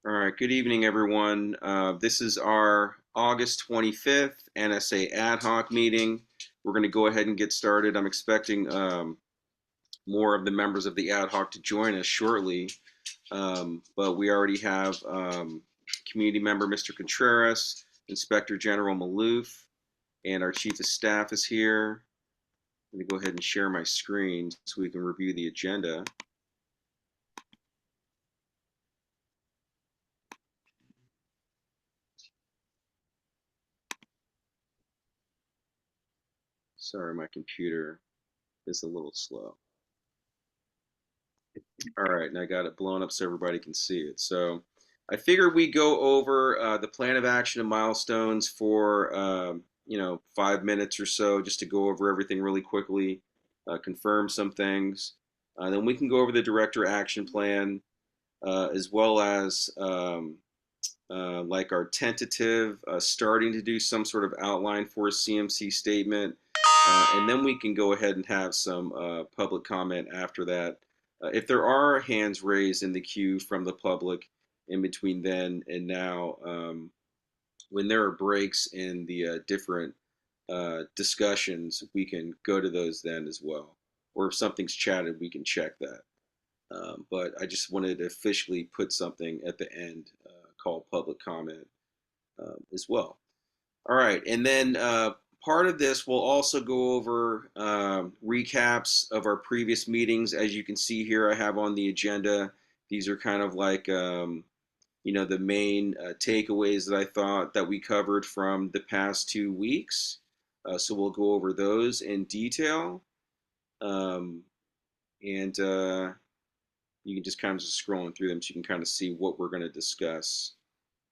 All right, good evening, everyone. This is our August 25th NSA Ad Hoc meeting. We're going to go ahead and get started. I'm expecting more of the members of the Ad Hoc to join us shortly, but we already have community member Mr. Contreras, Inspector General Maloof, and our Chief of Staff is here. I'm going to go ahead and share my screen so we can review the agenda. Sorry, my computer is a little slow. All right, and I got it blown up so everybody can see it. So I figured we go over the plan of action and milestones for 5 minutes or so, just to go over everything really quickly, confirm some things. Then we can go over the director action plan, as well as like our tentative starting to do some sort of outline for a CMC statement. And then we can go ahead and have some public comment after that. If there are hands raised in the queue from the public in between then and now, when there are breaks in the different discussions, we can go to those then as well. Or if something's chatted, we can check that. But I just wanted to officially put something at the end called public comment as well. All right, and then part of this will also go over recaps of our previous meetings. As you can see here, I have on the agenda. These are kind of like the main takeaways that I thought that we covered from the past 2 weeks. So we'll go over those in detail, um, and you can just kind of just scrolling through them so you can kind of see what we're going to discuss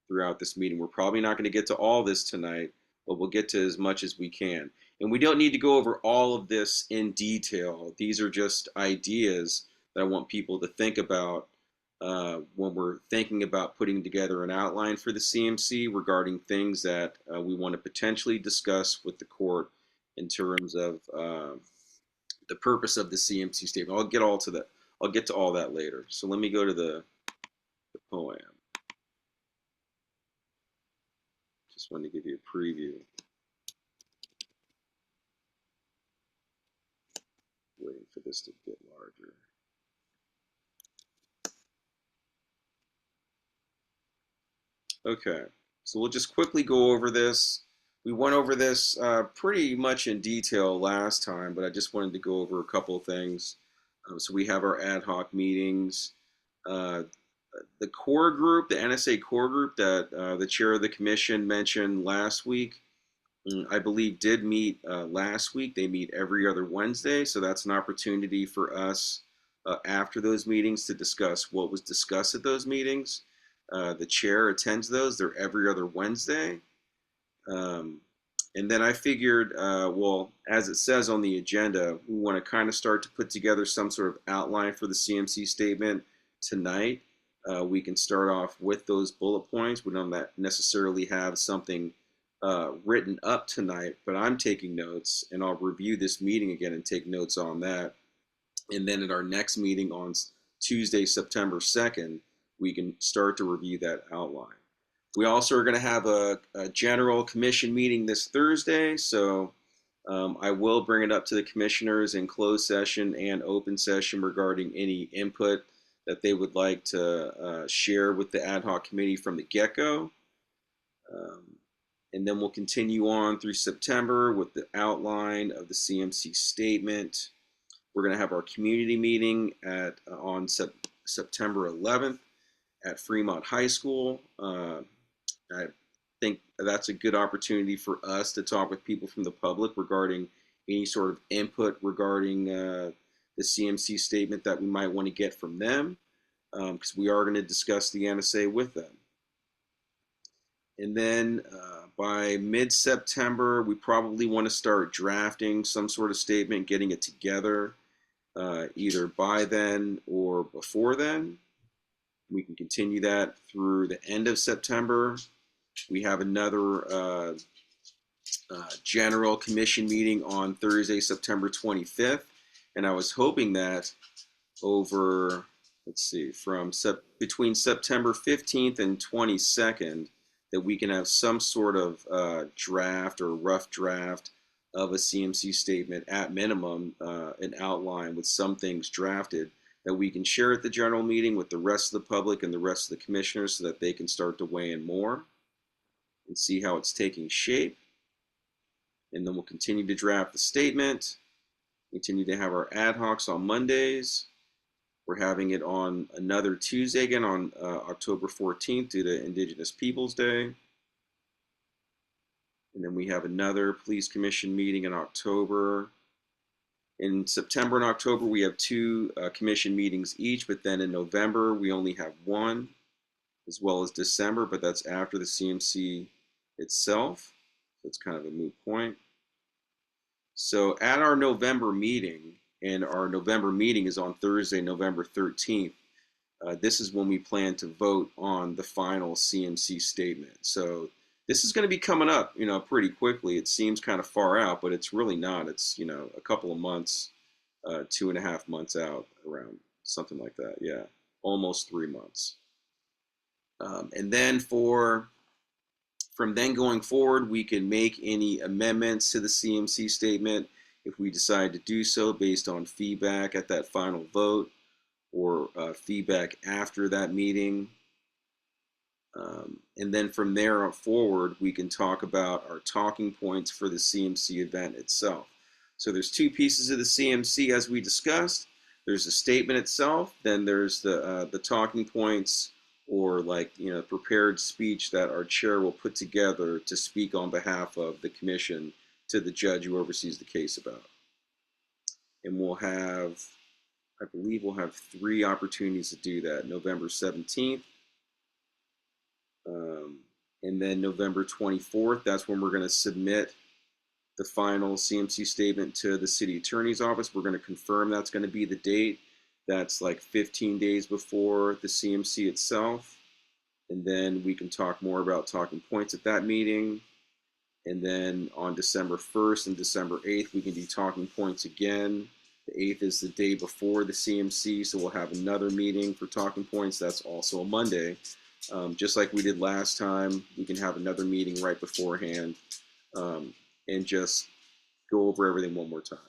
throughout this meeting. We're probably not going to get to all this tonight, but we'll get to as much as we can. And we don't need to go over all of this in detail. These are just ideas that I want people to think about when we're thinking about putting together an outline for the CMC regarding things that we want to potentially discuss with the court in terms of the purpose of the CMC statement. I'll get to all that later. So let me go to the poem. Just wanted to give you a preview. Waiting for this to get larger. Okay, so we'll just quickly go over this. We went over this pretty much in detail last time, but I just wanted to go over a couple of things. So we have our ad hoc meetings. Uh, the core group, the NSA core group that the chair of the commission mentioned last week, I believe did meet last week. They meet every other Wednesday, so that's an opportunity for us after those meetings to discuss what was discussed at those meetings. The chair attends those. They're every other Wednesday. Um, and then I figured, well, as it says on the agenda, we want to kind of start to put together some sort of outline for the CMC statement tonight. We can start off with those bullet points. We don't necessarily have something written up tonight, but I'm taking notes and I'll review this meeting again and take notes on that. And then at our next meeting on Tuesday, September 2nd, we can start to review that outline. We also are going to have a general commission meeting this Thursday, so I will bring it up to the commissioners in closed session and open session regarding any input that they would like to share with the ad hoc committee from the get-go. And then we'll continue on through September with the outline of the CMC statement. We're going to have our community meeting on September 11th at Fremont High School. I think that's a good opportunity for us to talk with people from the public regarding any sort of input regarding the CMC statement that we might want to get from them, because we are going to discuss the NSA with them. And then by mid-September, we probably want to start drafting some sort of statement, getting it together, either by then or before then. We can continue that through the end of September. We have another general commission meeting on Thursday, September 25th. And I was hoping that over let's see, between September 15th and 22nd, that we can have some sort of draft or rough draft of a CMC statement, at minimum, an outline with some things drafted that we can share at the general meeting with the rest of the public and the rest of the commissioners so that they can start to weigh in more and see how it's taking shape. And then we'll continue to draft the statement, continue to have our ad hocs on Mondays. We're having it on another Tuesday again on October 14th due to Indigenous Peoples Day. And then we have another Police Commission meeting in October. In September and October, we have two commission meetings each, but then in November, we only have one, as well as December, but that's after the CMC itself. So it's kind of a moot point. So at our November meeting, and our November meeting is on Thursday, November 13th, this is when we plan to vote on the final CMC statement. So this is going to be coming up, pretty quickly. It seems kind of far out, but it's really not. It's, a couple of months, 2.5 months out, around something like that. Yeah, almost 3 months. And then from then going forward, we can make any amendments to the CMC statement if we decide to do so based on feedback at that final vote or feedback after that meeting. And then from there on forward, we can talk about our talking points for the CMC event itself. So there's two pieces of the CMC as we discussed. There's the statement itself, then there's the talking points, or prepared speech that our chair will put together to speak on behalf of the commission to the judge who oversees the case about. And I believe we'll have 3 opportunities to do that. November 17th, and then November 24th, that's when we're going to submit the final CMC statement to the city attorney's office. We're going to confirm that's going to be the date. That's like 15 days before the CMC itself. And then we can talk more about talking points at that meeting. And then on December 1st and December 8th, we can do talking points again. The 8th is the day before the CMC, so we'll have another meeting for talking points. That's also a Monday. Just like we did last time, we can have another meeting right beforehand and just go over everything one more time.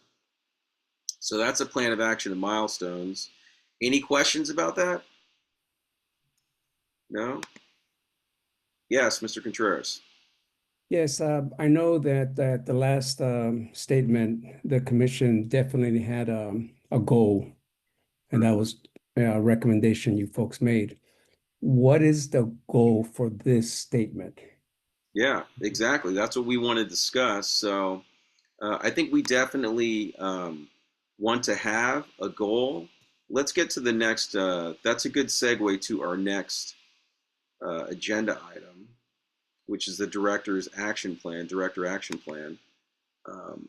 So that's a plan of action and milestones. Any questions about that? No? Yes, Mr. Contreras. Yes, I know that the last statement, the commission definitely had a goal, and that was a recommendation you folks made. What is the goal for this statement? Yeah, exactly. That's what we want to discuss. So I think we definitely want to have a goal. Let's get to the next. That's a good segue to our next agenda item, which is the director action plan. Um,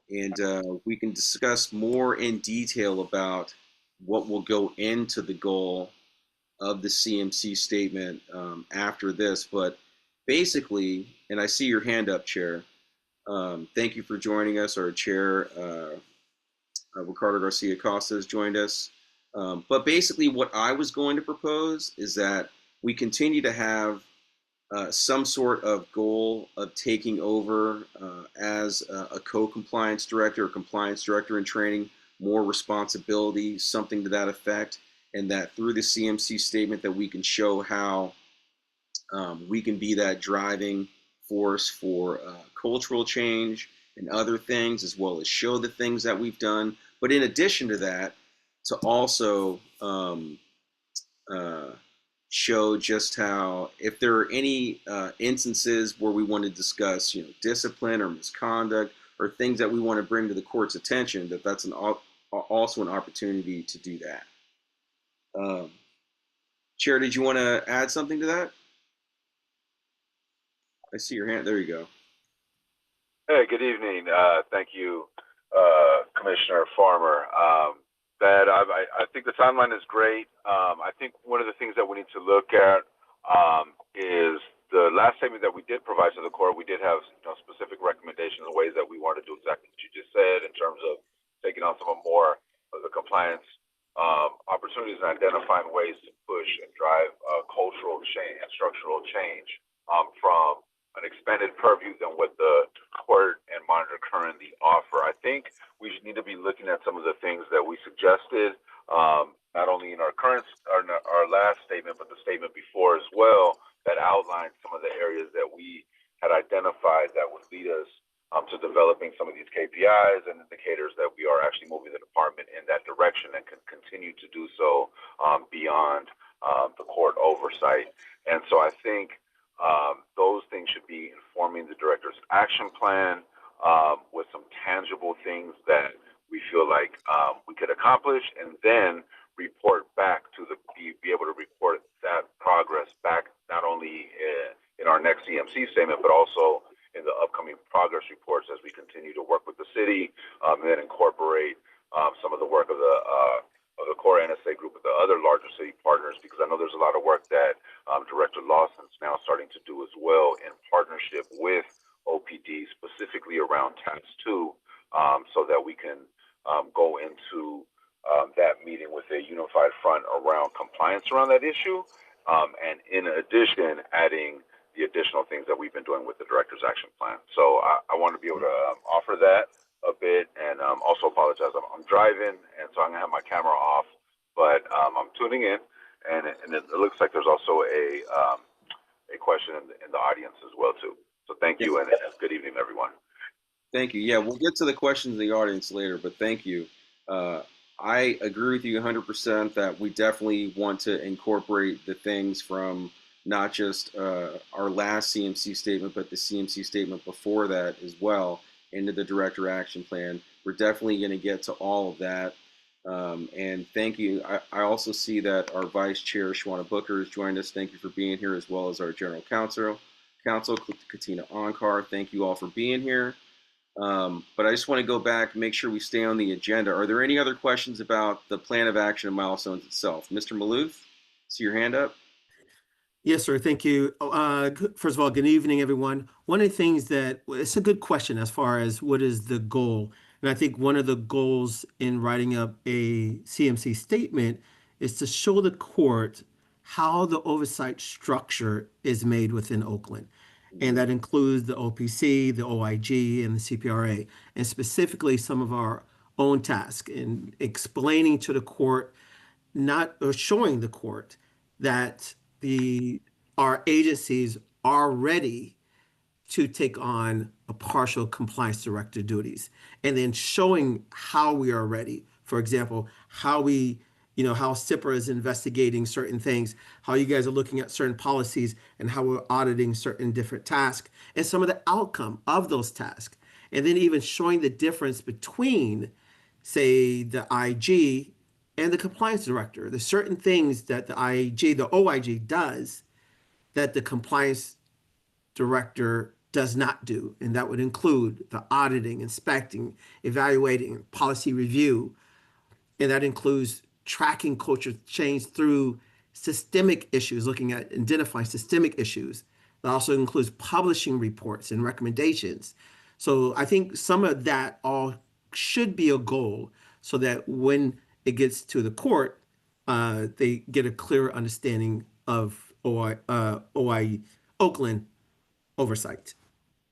and we can discuss more in detail about what will go into the goal of the CMC statement after this. But basically, and I see your hand up, Chair. Thank you for joining us. Our Chair, Ricardo Garcia Costa, has joined us. But basically, what I was going to propose is that we continue to have some sort of goal of taking over as a co-compliance director or compliance director in training, more responsibility, something to that effect, and that through the CMC statement that we can show how we can be that driving force for cultural change and other things, as well as show the things that we've done. But in addition to that, to also uh, show just how, if there are any instances where we want to discuss, discipline or misconduct or things that we want to bring to the court's attention, that's also an opportunity to do that. Chair, did you want to add something to that? I see your hand. There you go. Hey, good evening. Thank you, Commissioner Farmer. I think the timeline is great. I think one of the things that we need to look at is the last statement that we did provide to the court. We did have specific recommendations and ways that we want to do exactly what you just said in terms of taking on some more of the compliance opportunities in identifying ways to push and drive cultural change and structural change from an expanded purview than what the court and monitor currently offer. I think we need to be looking at some of the things that we suggested, not only in our last statement, but the statement before as well, that outlined some of the areas that we had identified that would lead us to developing some of these KPIs and indicators that we are actually moving the department in that direction and can continue to do so beyond the court oversight. And so I think those things should be informing the director's action plan with some tangible things that we feel like we could accomplish, and then report back to be able to report that progress back not only in our next CMC statement, but also in the upcoming progress reports as we continue to work with the city and then incorporate some of the work of the core NSA group with the other larger city partners, because I know there's a lot of work that Director Lawson's now starting to do as well in partnership with OPD, specifically around Task 2, so that we can go into that meeting with a unified front around compliance around that issue, and in addition, adding the additional things that we've been doing with the director's action plan. So I want to be able to offer that a bit, and also apologize. I'm driving, and so I'm gonna have my camera off, but I'm tuning in, and it looks like there's also a question in the audience as well too. So thank you, and good evening, everyone. Thank you. Yeah, we'll get to the questions in the audience later, but thank you. I agree with you 100% that we definitely want to incorporate the things from not just our last CMC statement, but the CMC statement before that as well into the Director Action Plan. We're definitely going to get to all of that. And thank you. I also see that our Vice Chair, Shwana Booker, has joined us. Thank you for being here, as well as our General Counsel, Katina Onkar. Thank you all for being here. But I just want to go back and make sure we stay on the agenda. Are there any other questions about the plan of action and milestones itself? Mr. Maloof, see your hand up. Yes, sir. Thank you. First of all, good evening, everyone. One of the things that it's a good question as far as what is the goal. And I think one of the goals in writing up a CMC statement is to show the court how the oversight structure is made within Oakland. And that includes the OPC, the OIG, and the CPRA, and specifically some of our own tasks in explaining to the court, or showing the court that our agencies are ready to take on a partial compliance director duties, and then showing how we are ready. For example, how SIPRA is investigating certain things, how you guys are looking at certain policies, and how we're auditing certain different tasks, and some of the outcome of those tasks. And then even showing the difference between, say, the IG and the compliance director. There's certain things that the OIG does that the compliance director does not do. And that would include the auditing, inspecting, evaluating, policy review. And that includes tracking culture change through systemic issues, looking at identifying systemic issues. That also includes publishing reports and recommendations. So I think some of that all should be a goal, so that when it gets to the court, they get a clearer understanding of Oakland oversight.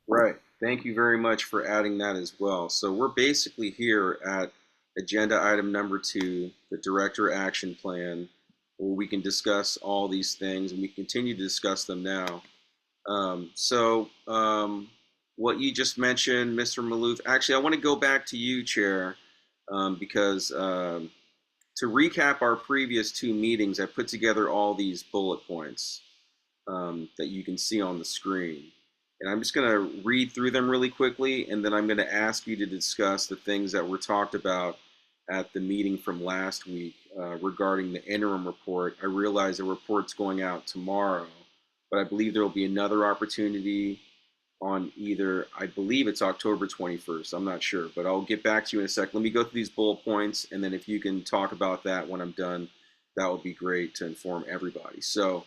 Right. Thank you very much for adding that as well. So we're basically here at agenda item number 2, the Director Action Plan, where we can discuss all these things, and we continue to discuss them now. What you just mentioned, Mr. Maloof, actually, I want to go back to you, Chair, because to recap our previous 2 meetings, I put together all these bullet points that you can see on the screen. And I'm just going to read through them really quickly, and then I'm going to ask you to discuss the things that were talked about at the meeting from last week regarding the interim report. I realize the report's going out tomorrow, but I believe there will be another opportunity on I believe it's October 21st. I'm not sure, but I'll get back to you in a sec. Let me go through these bullet points, and then if you can talk about that when I'm done, that would be great to inform everybody. So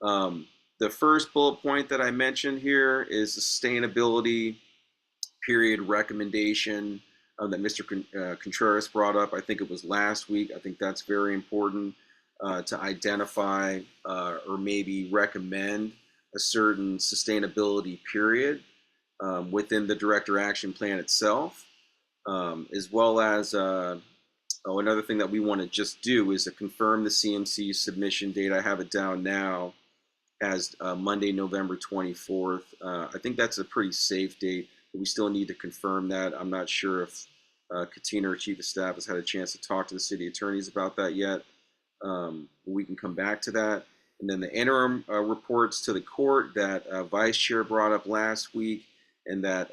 the first bullet point that I mentioned here is the sustainability period recommendation. that Mr. Contreras brought up. I think it was last week. I think that's very important to identify or maybe recommend a certain sustainability period within the Director Action Plan itself, as well as another thing that we want to just do is to confirm the CMC submission date. I have it down now as Monday, November 24th. I think that's a pretty safe date, but we still need to confirm that. I'm not sure if Katina, our Chief of Staff, has had a chance to talk to the city attorneys about that yet. We can come back to that. And then the interim reports to the court that Vice Chair brought up last week, and that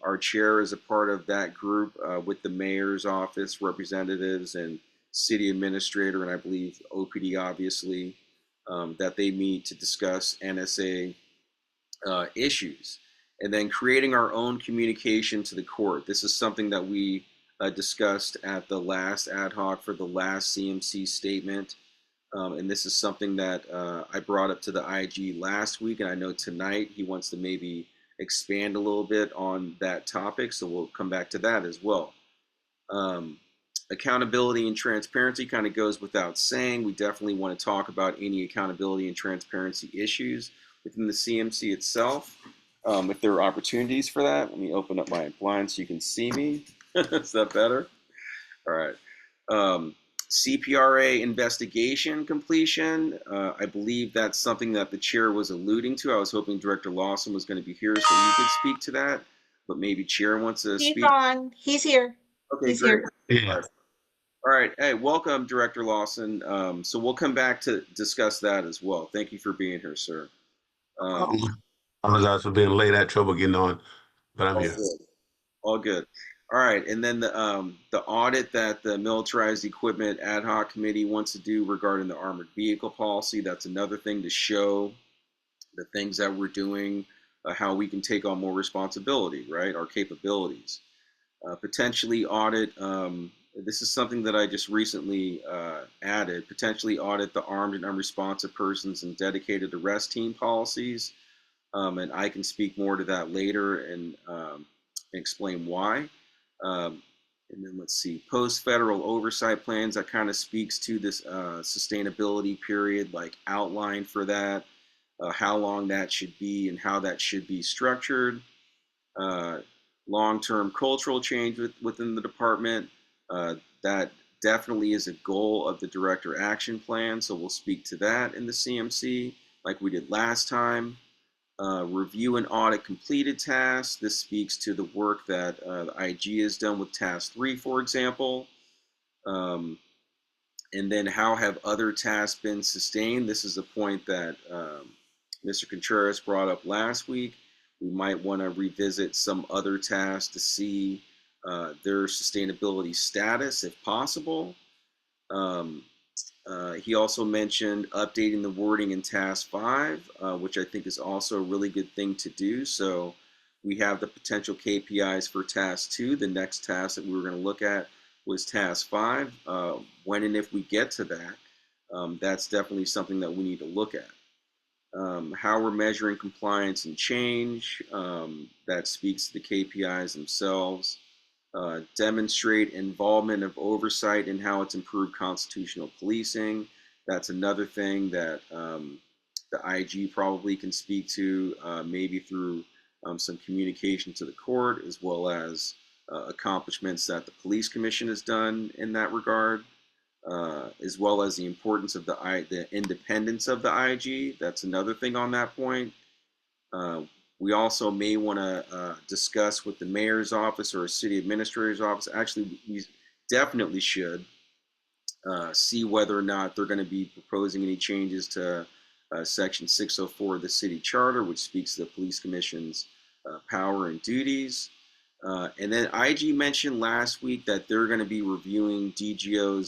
our chair is a part of that group with the mayor's office representatives and city administrator, and I believe OPD, obviously, that they meet to discuss NSA issues. And then creating our own communication to the court. This is something that we discussed at the last ad hoc for the last CMC statement. And this is something that I brought up to the IG last week, and I know tonight he wants to maybe expand a little bit on that topic, so we'll come back to that as well. Accountability and transparency kind of goes without saying. We definitely want to talk about any accountability and transparency issues within the CMC itself. If there are opportunities for that, let me open up my blind so you can see me. Is that better? All right. CPRA investigation completion. I believe that's something that the chair was alluding to. I was hoping Director Lawson was going to be here so he could speak to that, but maybe chair wants to He's speak. on. He's here. Okay, He's great. here. Yeah. All right. Hey, welcome, Director Lawson. So we'll come back to discuss that as well. Thank you for being here, sir. I apologize for being late. I had trouble getting on, but I'm All here. good. All good. All right. And then the audit that the Militarized Equipment Ad Hoc Committee wants to do regarding the armored vehicle policy. That's another thing to show the things that we're doing, how we can take on more responsibility, right? Our capabilities. Potentially audit, this is something that I just recently added, potentially audit the armed and unresponsive persons and dedicated arrest team policies. And I can speak more to that later and explain why. And then let's see, post-federal oversight plans, that kind of speaks to this sustainability period, like outline for that, how long that should be and how that should be structured. Long-term cultural change within the department. That definitely is a goal of the Director Action Plan, so we'll speak to that in the CMC like we did last time. Review and audit completed tasks. This speaks to the work that the IG has done with Task 3, for example. And then how have other tasks been sustained? This is a point that Mr. Contreras brought up last week. We might want to revisit some other tasks to see their sustainability status if possible. He also mentioned updating the wording in Task 5, which I think is also a really good thing to do. So we have the potential KPIs for Task 2. The next task that we were going to look at was Task 5. When and if we get to that, that's definitely something that we need to look at. How we're measuring compliance and change, that speaks to the KPIs themselves. Demonstrate involvement of oversight and how it's improved constitutional policing. That's another thing that the IG probably can speak to, maybe through some communication to the court, as well as accomplishments that the Police Commission has done in that regard. As well as the importance of the independence of the IG. That's another thing on that point. We also may want to discuss with the mayor's office or a city administrator's office. Actually, we definitely should see whether or not they're going to be proposing any changes to Section 604 of the city charter, which speaks to the Police Commission's power and duties. And then IG mentioned last week that they're going to be reviewing DGO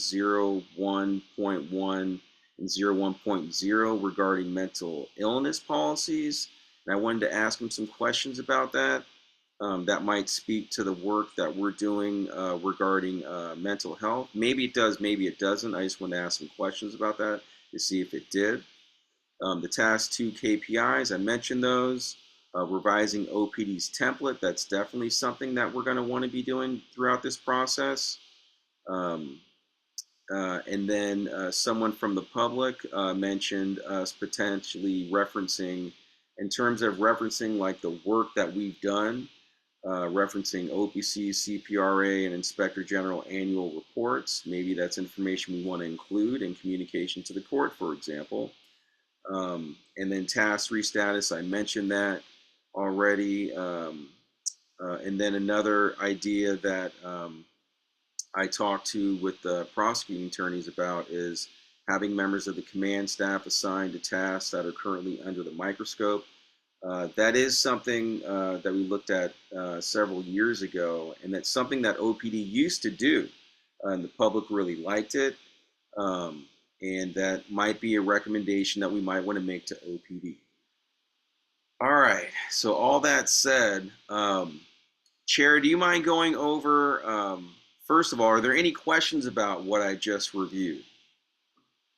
01.1 and 01.0 regarding mental illness policies. And I wanted to ask them some questions about that. That might speak to the work that we're doing regarding mental health. Maybe it does, maybe it doesn't. I just want to ask some questions about that to see if it did. The Task 2 KPIs, I mentioned those. revising OPD's template. That's definitely something that we're going to want to be doing throughout this process. Um, and then someone from the public mentioned us potentially referencing, in terms of referencing like the work that we've done, referencing OPC, CPRA, and Inspector General annual reports. Maybe that's information we want to include in communication to the court, for example. And then task 3 status, I mentioned that already. And then another idea that I talked to with the prosecuting attorneys about is having members of the command staff assigned to tasks that are currently under the microscope. That is something that we looked at several years ago, and that's something that OPD used to do, and the public really liked it. And that might be a recommendation that we might want to make to OPD. All right, so all that said, Chair, do you mind going over, first of all, are there any questions about what I just reviewed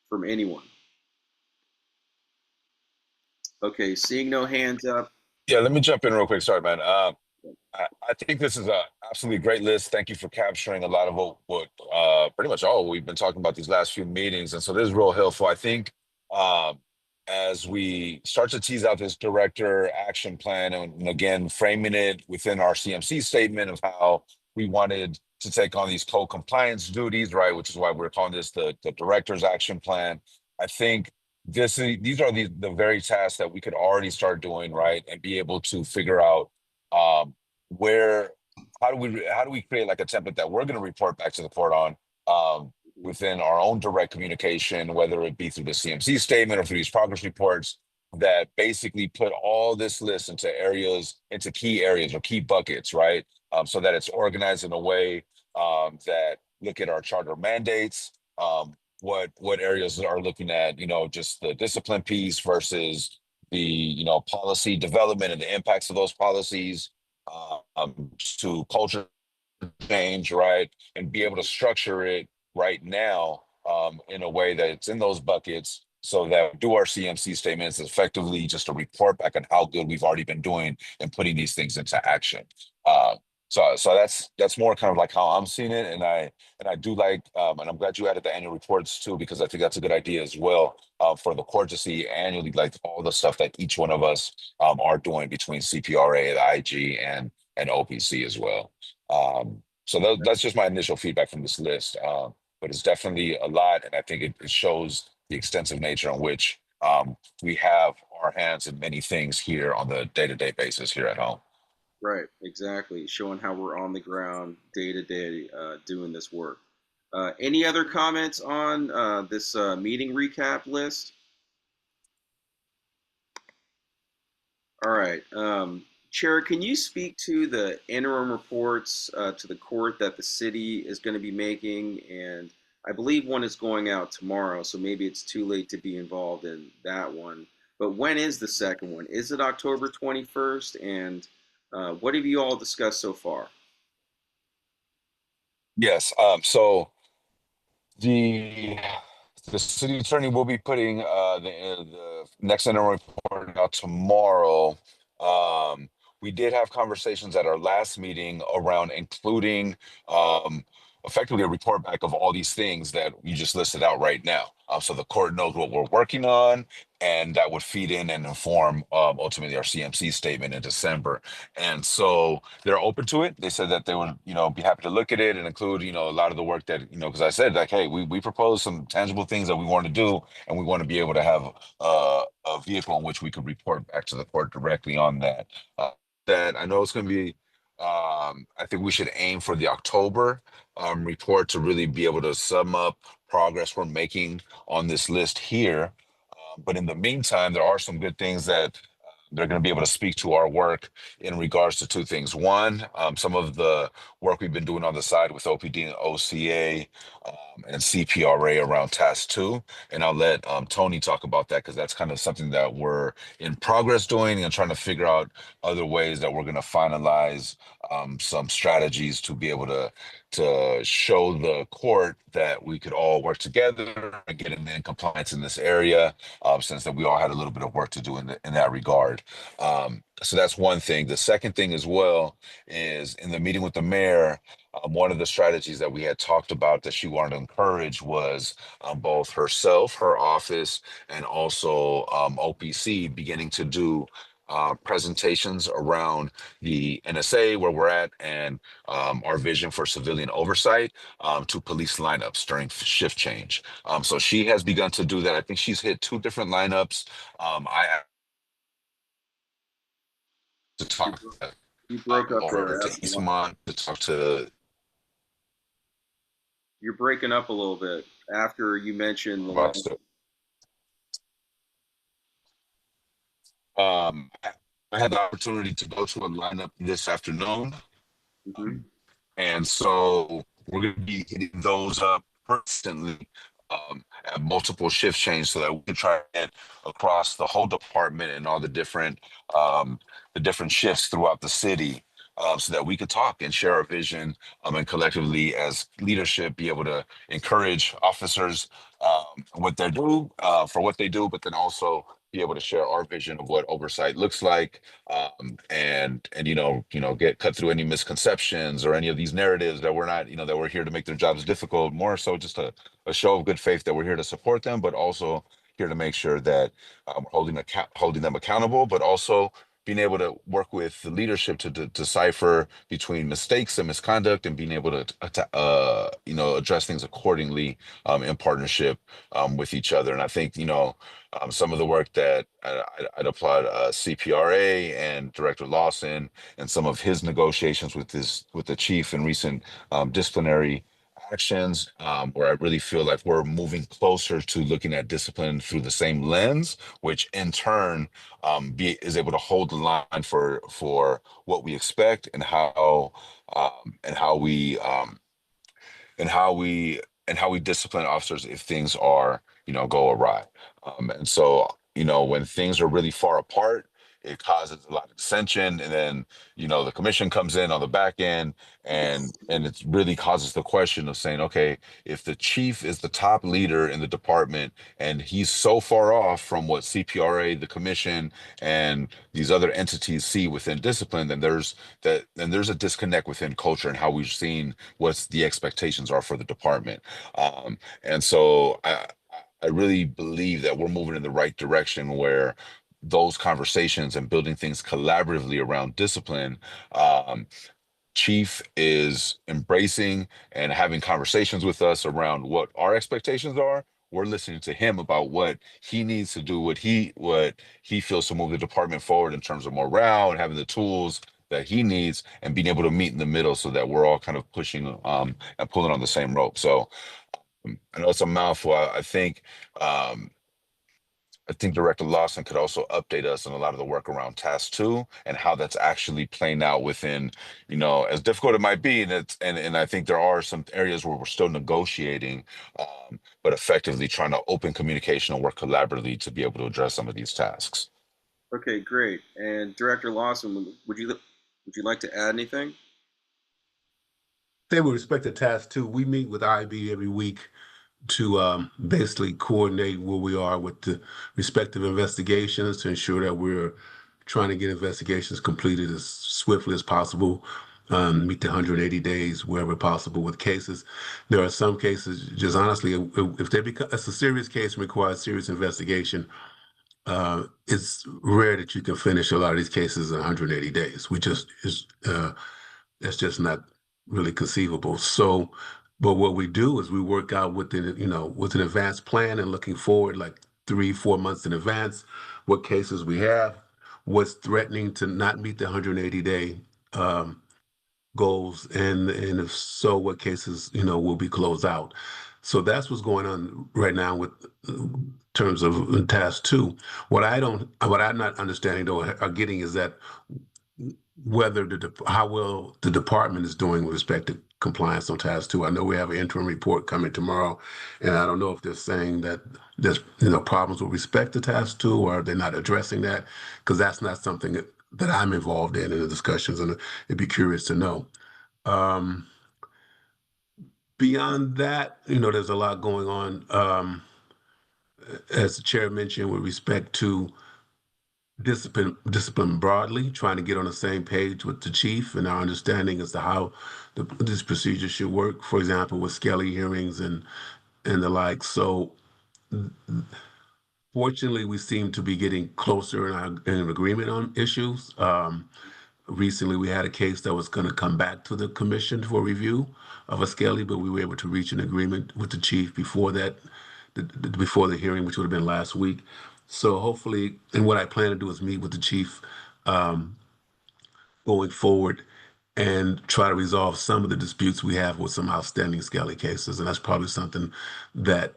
from anyone? Okay, seeing no hands up. Yeah, let me jump in real quick. Sorry, man. I think this is a absolutely great list. Thank you for capturing a lot of what pretty much all we've been talking about these last few meetings, and so this is real helpful. I think um, as we start to tease out this director action plan, and again framing it within our CMC statement of how we wanted to take on these code compliance duties, right? Which is why we're calling this the director's action plan. I think these are the very tasks that we could already start doing, right, and be able to figure out um, where how do we create like a template that we're going to report back to the court on within our own direct communication, whether it be through the CMC statement or through these progress reports that basically put all this list into key areas or key buckets, right? So that it's organized in a way that look at our charter mandates, what areas are looking at, just the discipline piece versus the, policy development and the impacts of those policies, to culture change, right? And be able to structure it right now in a way that it's in those buckets so that we do our CMC statements effectively just a report back on how good we've already been doing and putting these things into action. So that's more kind of like how I'm seeing it, and I do like, and I'm glad you added the annual reports too, because I think that's a good idea as well for the court to see annually, like all the stuff that each one of us are doing between CPRA, the IG, and OPC as well. So that's just my initial feedback from this list. But it's definitely a lot, and I think it shows the extensive nature on which we have our hands in many things here on the day-to-day basis here at home. Right, exactly. Showing how we're on the ground day to day doing this work. Any other comments on this meeting recap list? All right. Chair, can you speak to the interim reports to the court that the city is going to be making? And I believe one is going out tomorrow, so maybe it's too late to be involved in that one. But when is the second one? Is it October 21st? And what have you all discussed so far? Yes. So the the city attorney will be putting the next interim report out tomorrow. We did have conversations at our last meeting around including effectively a report back of all these things that you just listed out right now. So the court knows what we're working on, and that would feed in and inform ultimately our CMC statement in December. And so they're open to it. They said that they would, be happy to look at it and include, a lot of the work that, because I said like, hey, we propose some tangible things that we want to do, and we want to be able to have a vehicle in which we could report back to the court directly on that. That I know it's going to be. I think we should aim for the October report to really be able to sum up progress we're making on this list here. But in the meantime, there are some good things that they're going to be able to speak to our work in regards to two things. One, some of the work we've been doing on the side with OPD and OCA and CPRA around task 2. And I'll let Tony talk about that because that's kind of something that we're in progress doing and trying to figure out other ways that we're going to finalize some strategies to be able to to show the court that we could all work together and get in compliance in this area, since that we all had a little bit of work to do in that regard. So that's one thing. The second thing as well is in the meeting with the mayor, one of the strategies that we had talked about that she wanted to encourage was both herself, her office, and also OPC beginning to do presentations around the NSA, where we're at, and our vision for civilian oversight to police lineups during shift change. So she has begun to do that. I think she's hit 2 different lineups. I have to You talk broke, you broke up over there to after a while. Eastmont to talk to You're breaking up a little bit after you mentioned the about line. I had the opportunity to go to a lineup this afternoon. Mhm. And so we're going to be hitting those up constantly at multiple shift change so that we can try to get across the whole department and all the different shifts throughout the city, so that we could talk and share our vision, and collectively as leadership be able to encourage officers what they do, for what they do, but then also be able to share our vision of what oversight looks like, and get cut through any misconceptions or any of these narratives that we're not, that we're here to make their jobs difficult. More so, just a show of good faith that we're here to support them, but also here to make sure that holding them accountable, but also being able to work with the leadership to decipher between mistakes and misconduct, and being able to address things accordingly, in partnership with each other. And I think some of the work that I'd applaud CPRA and Director Lawson and some of his negotiations with the chief in recent disciplinary actions, where I really feel like we're moving closer to looking at discipline through the same lens, which in turn is able to hold the line for what we expect, and how we and how we and how we discipline officers if things are go awry. And so when things are really far apart, it causes a lot of dissension, and then the commission comes in on the back end, and it really causes the question of saying, okay, if the chief is the top leader in the department and he's so far off from what CPRA, the commission, and these other entities see within discipline, then there's a disconnect within culture and how we've seen what the expectations are for the department. And so I really believe that we're moving in the right direction, where those conversations and building things collaboratively around discipline, um, Chief is embracing and having conversations with us around what our expectations are. We're listening to him about what he needs to do, what he feels to move the department forward in terms of morale and having the tools that he needs, and being able to meet in the middle so that we're all kind of pushing and pulling on the same rope. So I know it's a mouthful. Um, I think Director Lawson could also update us on a lot of the work around Task Two and how that's actually playing out within, as difficult it might be, and I think there are some areas where we're still negotiating, but effectively trying to open communication and work collaboratively to be able to address some of these tasks. Okay, great. And Director Lawson, would you like to add anything? Say with respect to task two, we meet with IB every week to basically coordinate where we are with the respective investigations to ensure that we're trying to get investigations completed as swiftly as possible, meet the 180 days wherever possible with cases. There are some cases, just honestly, if they become, it's a serious case and requires serious investigation, it's rare that you can finish a lot of these cases in 180 days. That's just not really conceivable. So, but what we do is we work out with an advanced plan and looking forward like 3, 4 months in advance, what cases we have, what's threatening to not meet the 180-day goals, and if so, what cases will be closed out. So that's what's going on right now with terms of task two. What I'm not understanding though or getting is that whether how well the department is doing with respect to compliance on task two. I know we have an interim report coming tomorrow, and I don't know if they're saying that there's problems with respect to task two, or they're not addressing that, because that's not something that I'm involved in the discussions, and it'd be curious to know. Um, Beyond that, there's a lot going on. As the chair mentioned, with respect to discipline broadly, trying to get on the same page with the chief and our understanding as to how this procedure should work. For example, with Skelly hearings and the like. So fortunately, we seem to be getting closer in agreement on issues. Recently, we had a case that was going to come back to the commission for review of a Skelly, but we were able to reach an agreement with the chief before that, before the hearing, which would have been last week. So hopefully, and what I plan to do is meet with the chief going forward and try to resolve some of the disputes we have with some outstanding Skelly cases. And that's probably something that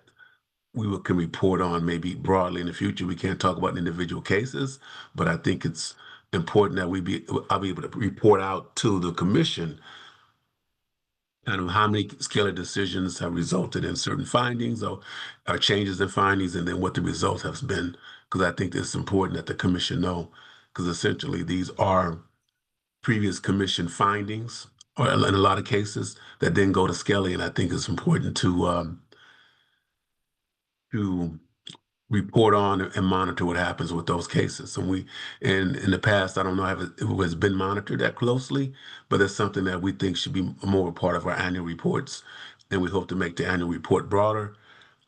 can report on maybe broadly in the future. We can't talk about individual cases, but I think it's important that I'll be able to report out to the commission kind of how many Skelly decisions have resulted in certain findings or changes in findings, and then what the results have been. Because I think it's important that the commission know, because essentially these are previous commission findings, or in a lot of cases that then go to Skelly, and I think it's important to report on and monitor what happens with those cases. And in the past, I don't know if it has been monitored that closely, but it's something that we think should be more a part of our annual reports. And we hope to make the annual report broader.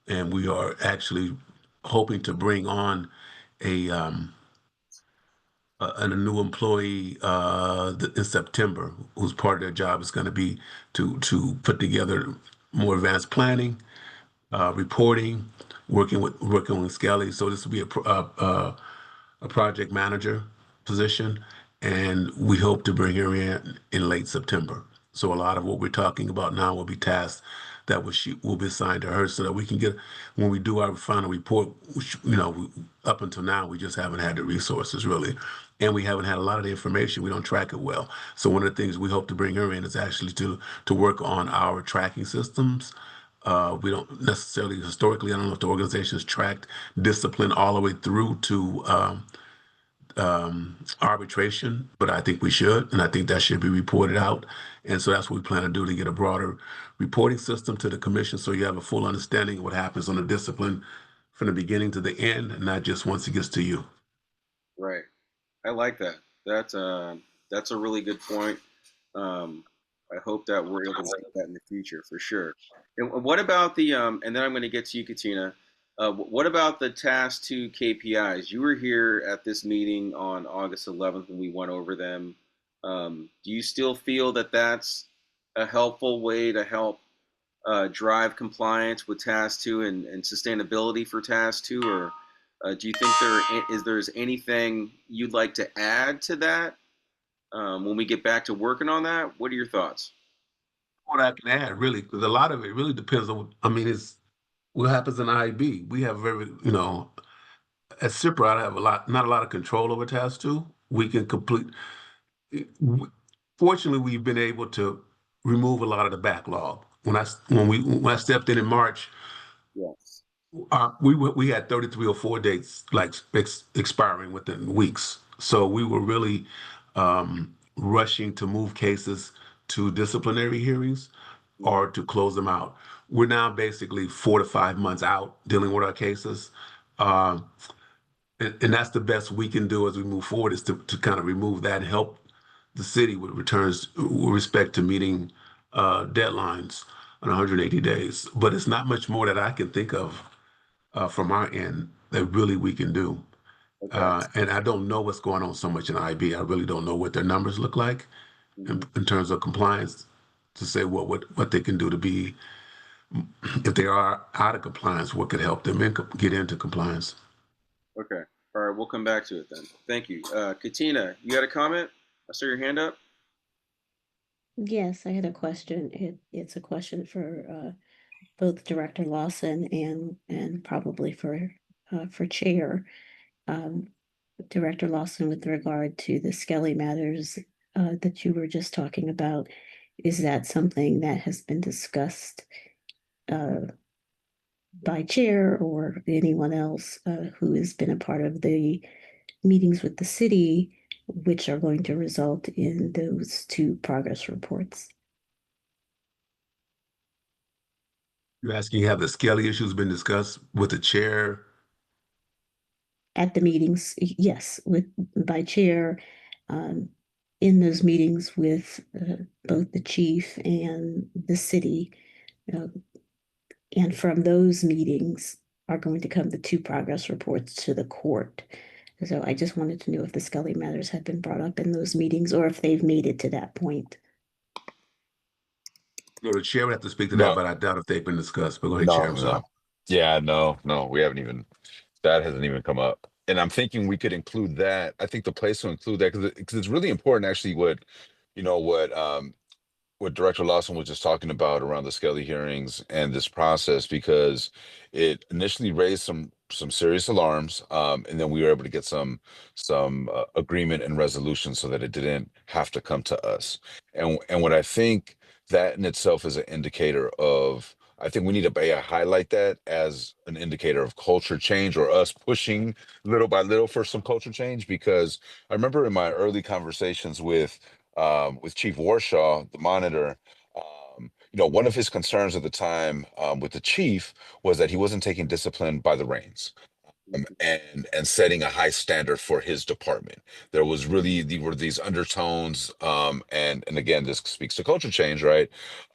And we are actually hoping to bring on a new employee in September, whose part of their job is going to be to put together more advanced planning, reporting, working with Skelly. So this will be a project manager position, and we hope to bring her in late September. So a lot of what we're talking about now will be tasks that will be assigned to her, so that we can get, when we do our final report, which, up until now we just haven't had the resources really, and we haven't had a lot of the information. We don't track it well. So one of the things we hope to bring her in is actually to work on our tracking systems. We don't necessarily, historically, I don't know if the organization has tracked discipline all the way through to arbitration, but I think we should, and I think that should be reported out. And so that's what we plan to do, to get a broader reporting system to the commission, so you have a full understanding of what happens on the discipline from the beginning to the end, and not just once it gets to you. Right. I like that. That's a really good point. Um, I hope that we're able to see that in the future for sure. And what about and then I'm going to get to you, Katina. What about the task 2 KPIs? You were here at this meeting on August 11th when we went over them. Do you still feel that that's a helpful way to help drive compliance with task 2 and sustainability for task 2? Or do you think there's anything you'd like to add to that when we get back to working on that? What are your thoughts? What I can add, really, because a lot of it really depends on, I mean, it's what happens in IB. We have at CIPRA, I have not a lot of control over task two. We can complete, fortunately, we've been able to remove a lot of the backlog. When I stepped in March, Yes. we had 33 or 4 dates like expiring within weeks. So we were really rushing to move cases to disciplinary hearings or to close them out. We're now basically 4 to 5 months out dealing with our cases. And that's the best we can do as we move forward, is to kind of remove that and help the city with returns with respect to meeting deadlines on 180 days. But it's not much more that I can think of from our end that really we can do. Okay. And I don't know what's going on so much in IB. I really don't know what their numbers look like in terms of compliance, to say what they can do to be, if they are out of compliance, what could help them get into compliance. Okay. All right. We'll come back to it then. Thank you. Katina, you got a comment? I saw your hand up. Yes, I had a question. It's a question for both Director Lawson and probably for Chair. Um, Director Lawson, with regard to the Skelly matters that you were just talking about, is that something that has been discussed by Chair or anyone else who has been a part of the meetings with the city, which are going to result in those 2 progress reports? You're asking, have the Skelly issues been discussed with the chair? At the meetings, yes, with by chair, um, in those meetings with both the chief and the city. Uh, and from those meetings are going to come the two progress reports to the court. So I just wanted to know if the Scully matters had been brought up in those meetings or if they've made it to that point. No, the chair would have to speak to that, No, but I doubt if they've been discussed. But go ahead, Chair. no, I'm sorry. no. Yeah, no, we haven't even, that hasn't even come up. And I'm thinking we could include that. I think the place to include that because it's really important actually you know, what Director Lawson was just talking about around the Skelly hearings and this process because it initially raised some serious alarms, and then we were able to get some agreement and resolution so that it didn't have to come to us. And what I think that in itself is an indicator of. I think we need to highlight that as an indicator of culture change or us pushing little by little for some culture change because I remember in my early conversations with Chief Warshaw, the monitor, you know, one of his concerns at the time with the chief was that he wasn't taking discipline by the reins and setting a high standard for his department. There was really were these undertones, and again, this speaks to culture change, right?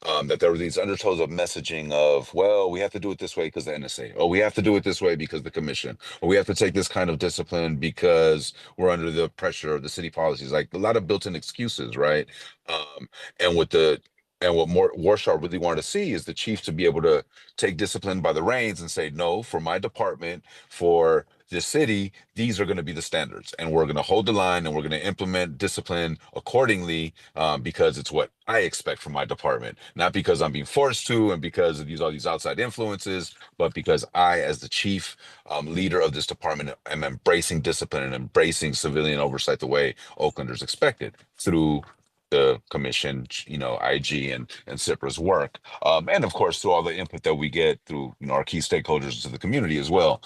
That there were these undertones of messaging of, well, we have to do it this way because the NSA, or we have to do it this way because the commission, or we have to take this kind of discipline because we're under the pressure of the city policies. Like a lot of built-in excuses, right? Um, and with the and what more Warshaw really wanted to see is the chief to be able to take discipline by the reins and say, no, for my department, for this city, these are going to be the standards, and we're going to hold the line, and we're going to implement discipline accordingly because it's what I expect from my department, not because I'm being forced to, and because of all these outside influences, but because I, as the chief leader of this department, am embracing discipline and embracing civilian oversight the way Oaklanders expected through the commission, you know, IG and CIPRA's work, and of course through all the input that we get through, you know, our key stakeholders to the community as well.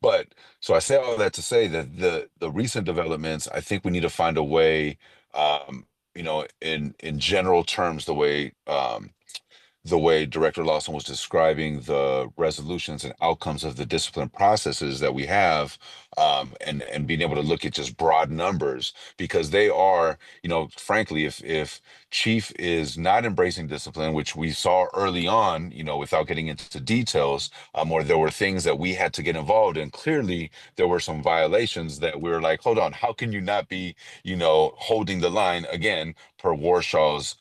But so I say all that to say that the recent developments, I think we need to find a way, you know, in general terms, the way Director Lawson was describing the resolutions and outcomes of the discipline processes that we have, and being able to look at just broad numbers because they are, you know, frankly, if Chief is not embracing discipline, which we saw early on, you know, without getting into details, or there were things that we had to get involved in. Clearly, there were some violations that we were like, hold on, how can you not be, you know, holding the line again per Warshaw's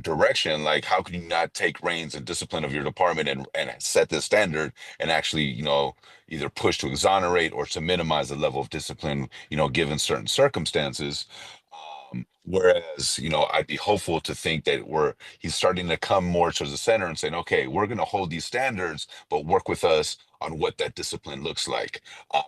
direction? Like, how can you not take reins and discipline of your department and set the standard and actually, you know, either push to exonerate or to minimize the level of discipline, you know, given certain circumstances? Whereas, you know, I'd be hopeful to think that he's starting to come more towards the center and saying, okay, we're going to hold these standards, but work with us on what that discipline looks like.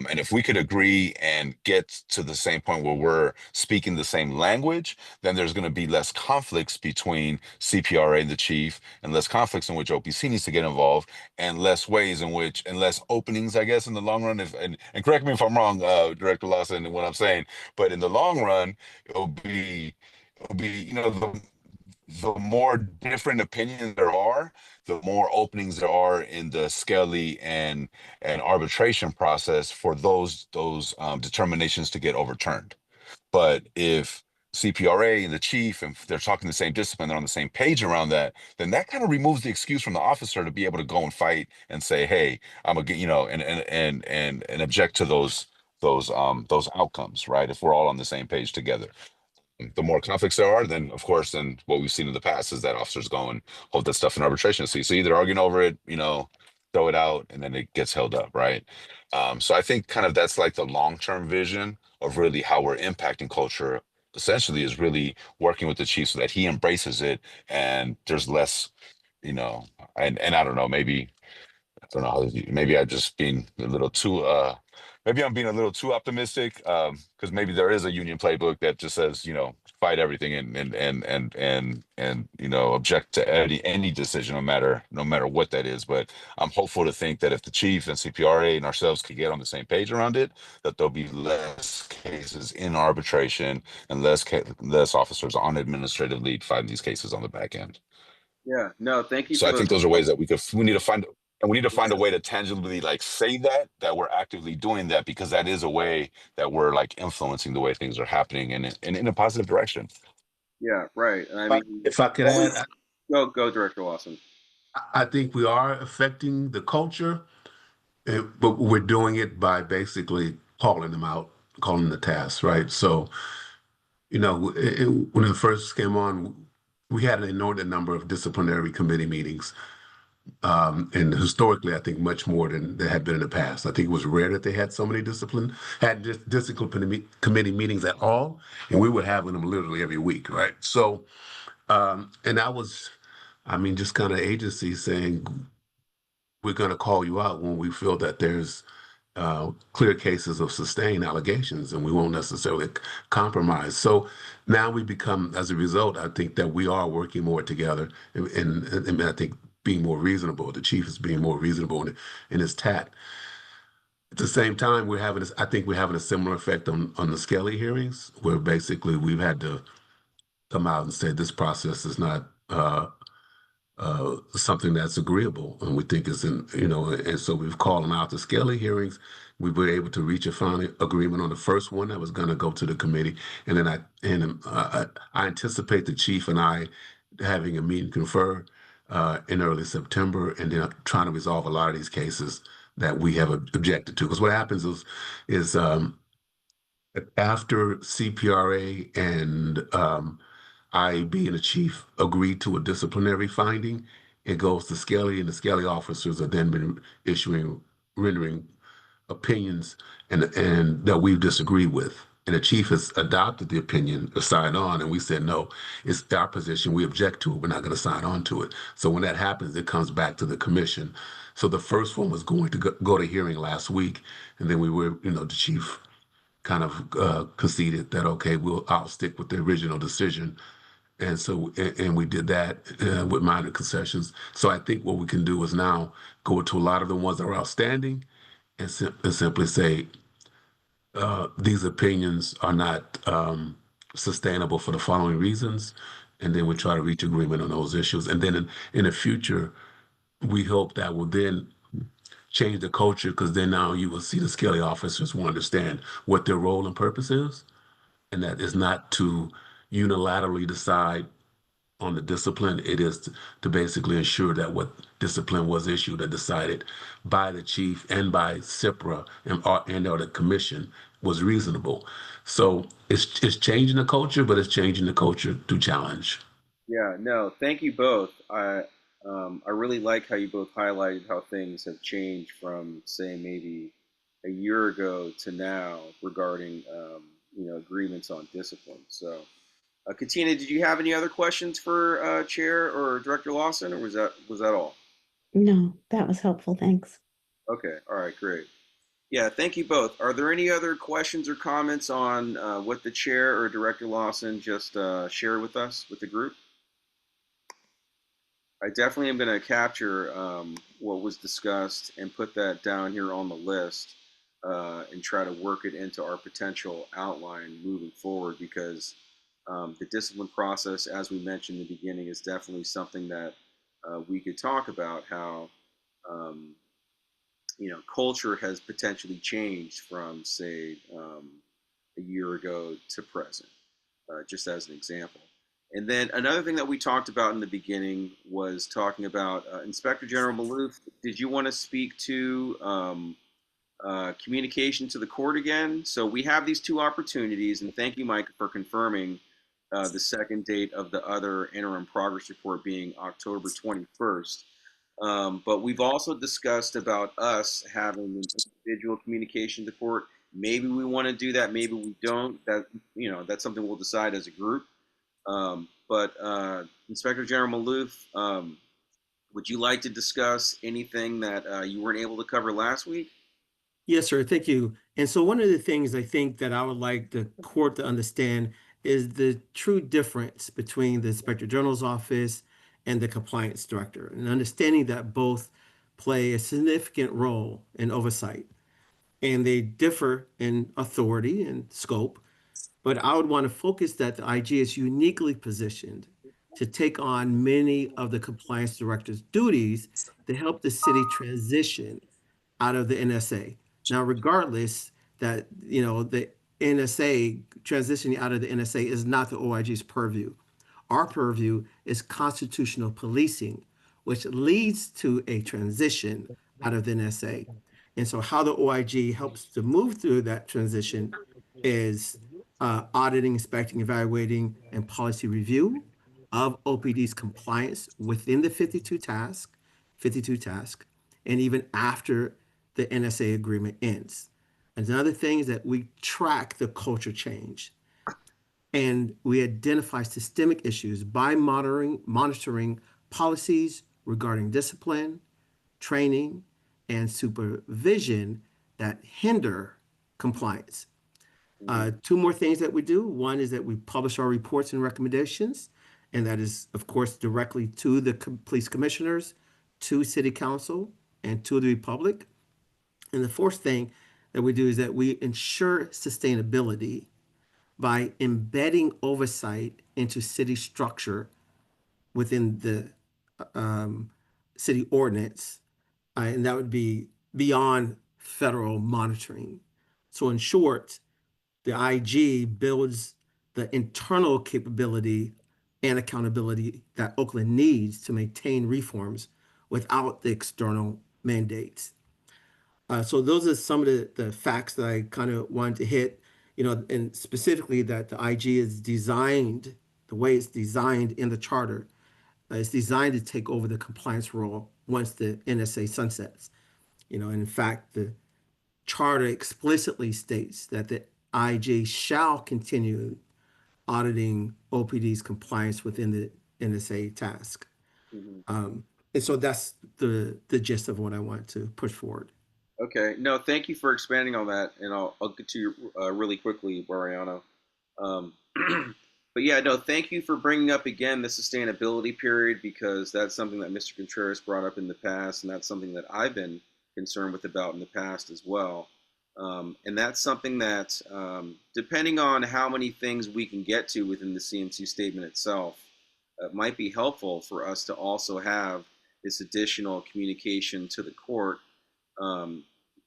And if we could agree and get to the same point where we're speaking the same language, then there's going to be less conflicts between CPRA and the chief, and less conflicts in which OPC needs to get involved, and less ways in which, and less openings, I guess, in the long run. And correct me if I'm wrong, Director Lawson, in what I'm saying, but in the long run, it'll be, you know, the more different opinions there are, the more openings there are in the Skelly and arbitration process for those determinations to get overturned. But if CPRA and the chief, and if they're talking the same discipline, they're on the same page around that, then that kind of removes the excuse from the officer to be able to go and fight and say, "Hey, I'm a," you know, and object to those outcomes, right? If we're all on the same page together. The more conflicts there are, then of course, then what we've seen in the past is that officers go and hold that stuff in arbitration. So either arguing over it, you know, throw it out, and then it gets held up, right? So I think kind of that's like the long-term vision of really how we're impacting culture. Essentially, is really working with the chief so that he embraces it, and there's less, you know, and I don't know, I don't know maybe I'm just being a little too maybe I'm being a little too optimistic because maybe there is a union playbook that just says, you know, fight everything and you know, object to any decision no matter what that is. But I'm hopeful to think that if the chief and CPRA and ourselves could get on the same page around it, that there'll be less cases in arbitration and less officers on administrative leave fighting these cases on the back end. Yeah, no, thank you So for I those. think those are ways that we need to find, and we need to find a way to tangibly like say that we're actively doing that, because that is a way that we're like influencing the way things are happening and in a positive direction. Yeah, right. And I But mean, if I could always add, go, Director Lawson. I think we are affecting the culture, but we're doing it by basically calling them out, calling the tasks, right? So, when it first came on, we had an inordinate number of disciplinary committee meetings. And historically, I think much more than there had been in the past. I think it was rare that they had so many discipline committee meetings at all, and we were having them literally every week, right? So, and that was, I mean, just kind of agency saying we're going to call you out when we feel that there's clear cases of sustained allegations, and we won't necessarily compromise. So now we become, as a result, I think that we are working more together, and I think being more reasonable. The chief is being more reasonable in his tact. At the same time, I think we're having a similar effect on the Skelly hearings, where basically we've had to come out and say this process is not something that's agreeable, and we think is and so we've called them out the Skelly hearings. We were able to reach a final agreement on the first one that was going to go to the committee, and then I anticipate the chief and I having a meet and confer in early September, and then trying to resolve a lot of these cases that we have objected to. Because what happens is after CPRA and IAB and the chief agreed to a disciplinary finding, it goes to Skelly, and the Skelly officers are then been rendering opinions and that we've disagreed with. And the chief has adopted the opinion or signed on, and we said, no, it's our position. We object to it. We're not going to sign on to it. So when that happens, it comes back to the commission. So the first one was going to go to hearing last week, and then the chief kind of conceded that, okay, I'll stick with the original decision. And we did that with minor concessions. So I think what we can do is now go to a lot of the ones that are outstanding and simply say these opinions are not sustainable for the following reasons, and then we try to reach agreement on those issues. And then in the future, we hope that will then change the culture, because then now you will see the Skelly officers will understand what their role and purpose is, and that is not to unilaterally decide on the discipline. It is to basically ensure that what discipline was issued or decided by the chief and by CIPRA and or the commission was reasonable. So it's changing the culture, but it's changing the culture through challenge. Yeah, no, thank you both. I really like how you both highlighted how things have changed from, say, maybe a year ago to now regarding agreements on discipline. So, Katina, did you have any other questions for Chair or Director Lawson, or was that all? No, that was helpful. Thanks. Okay, all right, great. Yeah, thank you both. Are there any other questions or comments on what the Chair or Director Lawson just shared with us with the group? I definitely am going to capture what was discussed and put that down here on the list and try to work it into our potential outline moving forward, because the discipline process, as we mentioned in the beginning, is definitely something that we could talk about how um, culture has potentially changed from, say, a year ago to present, just as an example. And then another thing that we talked about in the beginning was talking about Inspector General Malouf. Did you want to speak to communication to the court again? So we have these two opportunities, and thank you, Mike, for confirming the second date of the other interim progress report being October 21st. But we've also discussed about us having individual communication to court. Maybe we want to do that. Maybe we don't. That's something we'll decide as a group. But Inspector General Malouf, would you like to discuss anything that you weren't able to cover last week? Yes, sir. Thank you. And so one of the things I think that I would like the court to understand is the true difference between the Inspector General's office and the compliance director, and understanding that both play a significant role in oversight, and they differ in authority and scope. But I would want to focus that the IG is uniquely positioned to take on many of the compliance director's duties to help the city transition out of the NSA. Now, regardless that, the NSA transitioning out of the NSA is not the OIG's purview. Our purview is constitutional policing, which leads to a transition out of the NSA. And so, how the OIG helps to move through that transition is auditing, inspecting, evaluating, and policy review of OPD's compliance within the 52 task, and even after the NSA agreement ends. Another thing is that we track the culture change and we identify systemic issues by monitoring policies regarding discipline, training, and supervision that hinder compliance. Two more things that we do. One is that we publish our reports and recommendations, and that is, of course, directly to the police commissioners, to city council, and to the public. And the fourth thing that we do is that we ensure sustainability by embedding oversight into city structure within the city ordinance, and that would be beyond federal monitoring. So, in short, the IG builds the internal capability and accountability that Oakland needs to maintain reforms without the external mandates. So those are some of the facts that I kind of wanted to hit, and specifically that the IG is designed, the way it's designed in the charter, it's designed to take over the compliance role once the NSA sunsets. And in fact, the charter explicitly states that the IG shall continue auditing OPD's compliance within the NSA task. And so that's the gist of what I wanted to push forward. Okay. No, thank you for expanding on that, and I'll get to you really quickly, Mariano. Um, but yeah, no, thank you for bringing up again the sustainability period, because that's something that Mr. Contreras brought up in the past, and that's something that I've been concerned with about in the past as well. And that's something that, depending on how many things we can get to within the CMC statement itself, might be helpful for us to also have this additional communication to the court,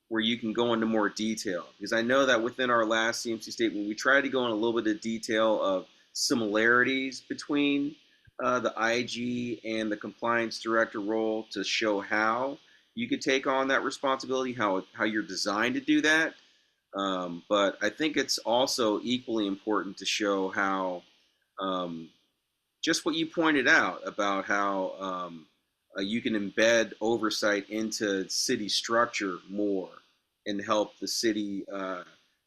where you can go into more detail. Because I know that within our last CMC statement, we tried to go in a little bit of detail of similarities between the IG and the compliance director role to show how you could take on that responsibility, how you're designed to do that. But I think it's also equally important to show how, just what you pointed out about how you can embed oversight into city structure more and help the city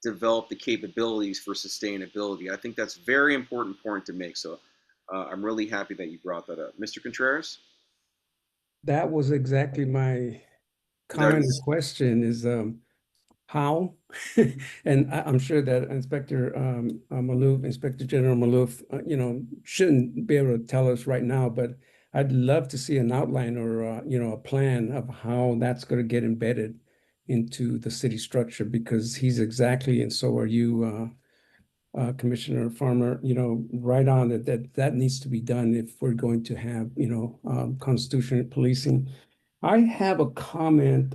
develop the capabilities for sustainability. I think that's a very important point to make. So I'm really happy that you brought that up. Mr. Contreras? That was exactly my comment and question is how? And I'm sure that Inspector Maloof, Inspector General Maloof, shouldn't be able to tell us right now, but I'd love to see an outline or, a plan of how that's going to get embedded into the city structure, because he's exactly, and so are you, Commissioner Farmer, right on that needs to be done if we're going to have, constitutional policing. I have a comment,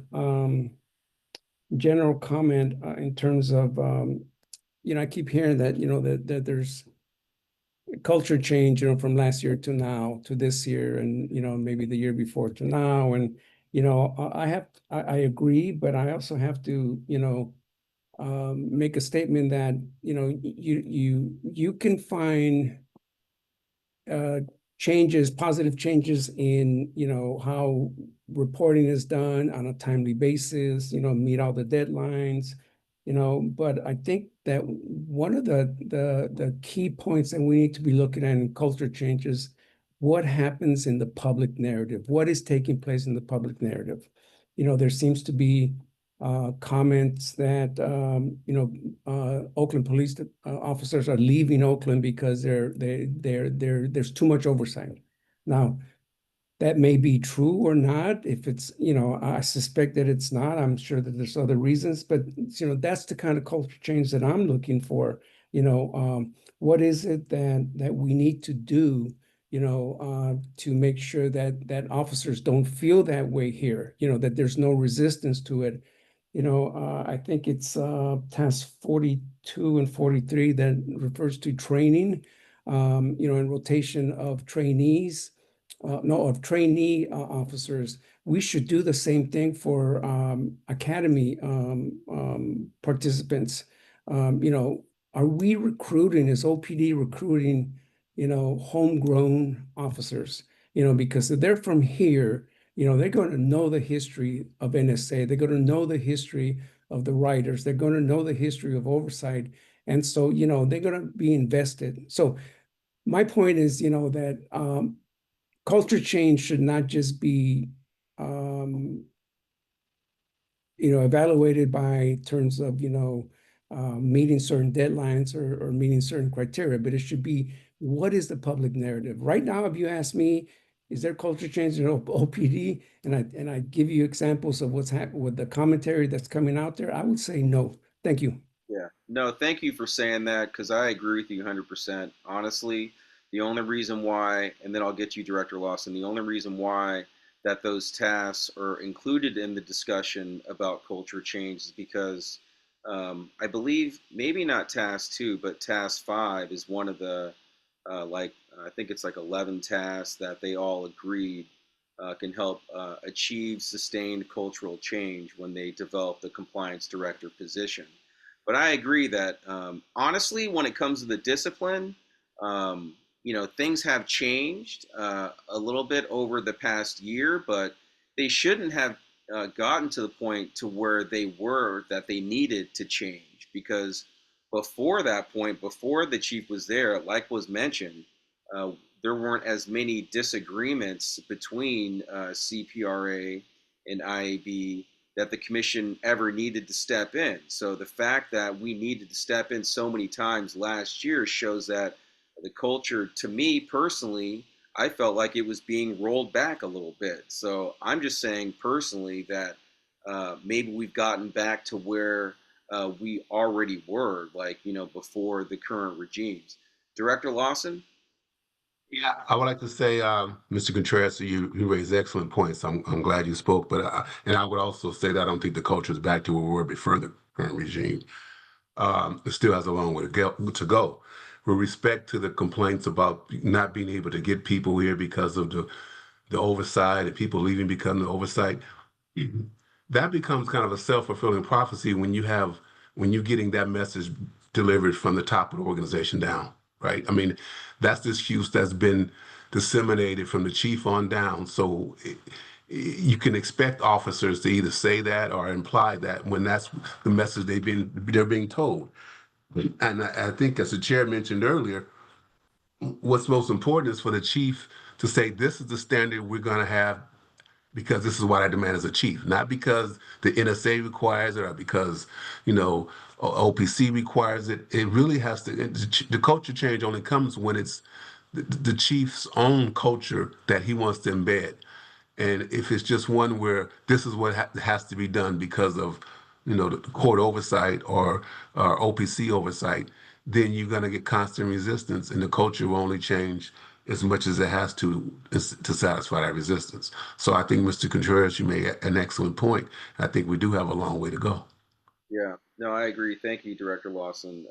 general comment in terms of, I keep hearing that, that there's culture change, from last year to now to this year, and, maybe the year before to now. And, I agree, but I also have to, make a statement that, you can find positive changes in, how reporting is done on a timely basis, meet all the deadlines, but I think that one of the key points that we need to be looking at in culture changes, what happens in the public narrative, what is taking place in the public narrative. There seems to be comments that Oakland police officers are leaving Oakland because there's too much oversight. Now, that may be true or not. If it's, I suspect that it's not. I'm sure that there's other reasons, but that's the kind of culture change that I'm looking for. What is it that we need to do, to make sure that officers don't feel that way here, that there's no resistance to it. I think it's task 42 and 43 that refers to training, and rotation of trainees, no, of trainee officers. We should do the same thing for academy participants. Are we recruiting, is OPD recruiting, homegrown officers? Because if they're from here, they're going to know the history of NSA. They're going to know the history of the writers. They're going to know the history of oversight. And so, they're going to be invested. So my point is, that culture change should not just be, evaluated by terms of, meeting certain deadlines or meeting certain criteria, but it should be, what is the public narrative? Right now, if you ask me, is there culture change in OPD? And I give you examples of what's happening with the commentary that's coming out there, I would say no. Thank you. Yeah. No, thank you for saying that because I agree with you 100%. Honestly, the only reason why, and then I'll get you, Director Lawson, the only reason why that those tasks are included in the discussion about culture change is because I believe maybe not task 2, but task 5 is one of the, I think it's like 11 tasks that they all agreed can help achieve sustained cultural change when they develop the compliance director position. But I agree that honestly, when it comes to the discipline, things have changed a little bit over the past year, but they shouldn't have gotten to the point to where they were that they needed to change because before that point, before the chief was there, like was mentioned, uh, there weren't as many disagreements between CPRA and IAB that the commission ever needed to step in. So the fact that we needed to step in so many times last year shows that the culture, to me personally, I felt like it was being rolled back a little bit. So I'm just saying personally that maybe we've gotten back to where we already were, like, before the current regimes. Director Lawson? Yeah, I would like to say, Mr. Contreras, you raised excellent points. I'm glad you spoke, but and I would also say that I don't think the culture is back to where we were before the current regime. It still has a long way to go. With respect to the complaints about not being able to get people here because of the oversight and people leaving because of the oversight, that becomes kind of a self-fulfilling prophecy when you're getting that message delivered from the top of the organization down, right? I mean, that's this excuse that's been disseminated from the chief on down. So you can expect officers to either say that or imply that when that's the message they're being told. And I think, as the chair mentioned earlier, what's most important is for the chief to say, this is the standard we're going to have because this is what I demand as a chief, not because the NSA requires it or because, OPC requires it. It really has to, the culture change only comes when it's the chief's own culture that he wants to embed. And if it's just one where this is what has to be done because of, the court oversight or OPC oversight, then you're going to get constant resistance, and the culture will only change as much as it has to satisfy that resistance. So I think, Mr. Contreras, you made an excellent point. I think we do have a long way to go. Yeah, no, I agree. Thank you, Director Lawson.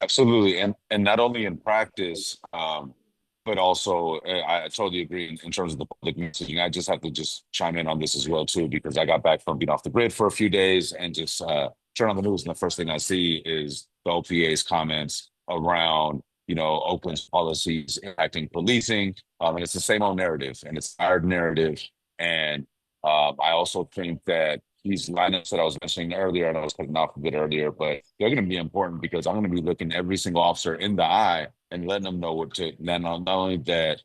Absolutely, and not only in practice, but also I totally agree in terms of the public messaging. I just have to just chime in on this as well too, because I got back from being off the grid for a few days and just turn on the news, and the first thing I see is the OPA's comments around Oakland's policies impacting policing, and it's the same old narrative, and it's tired narrative, and I also think that these lineups that I was mentioning earlier, and I was cutting off a bit earlier, but they're going to be important because I'm going to be looking every single officer in the eye and letting them know not only that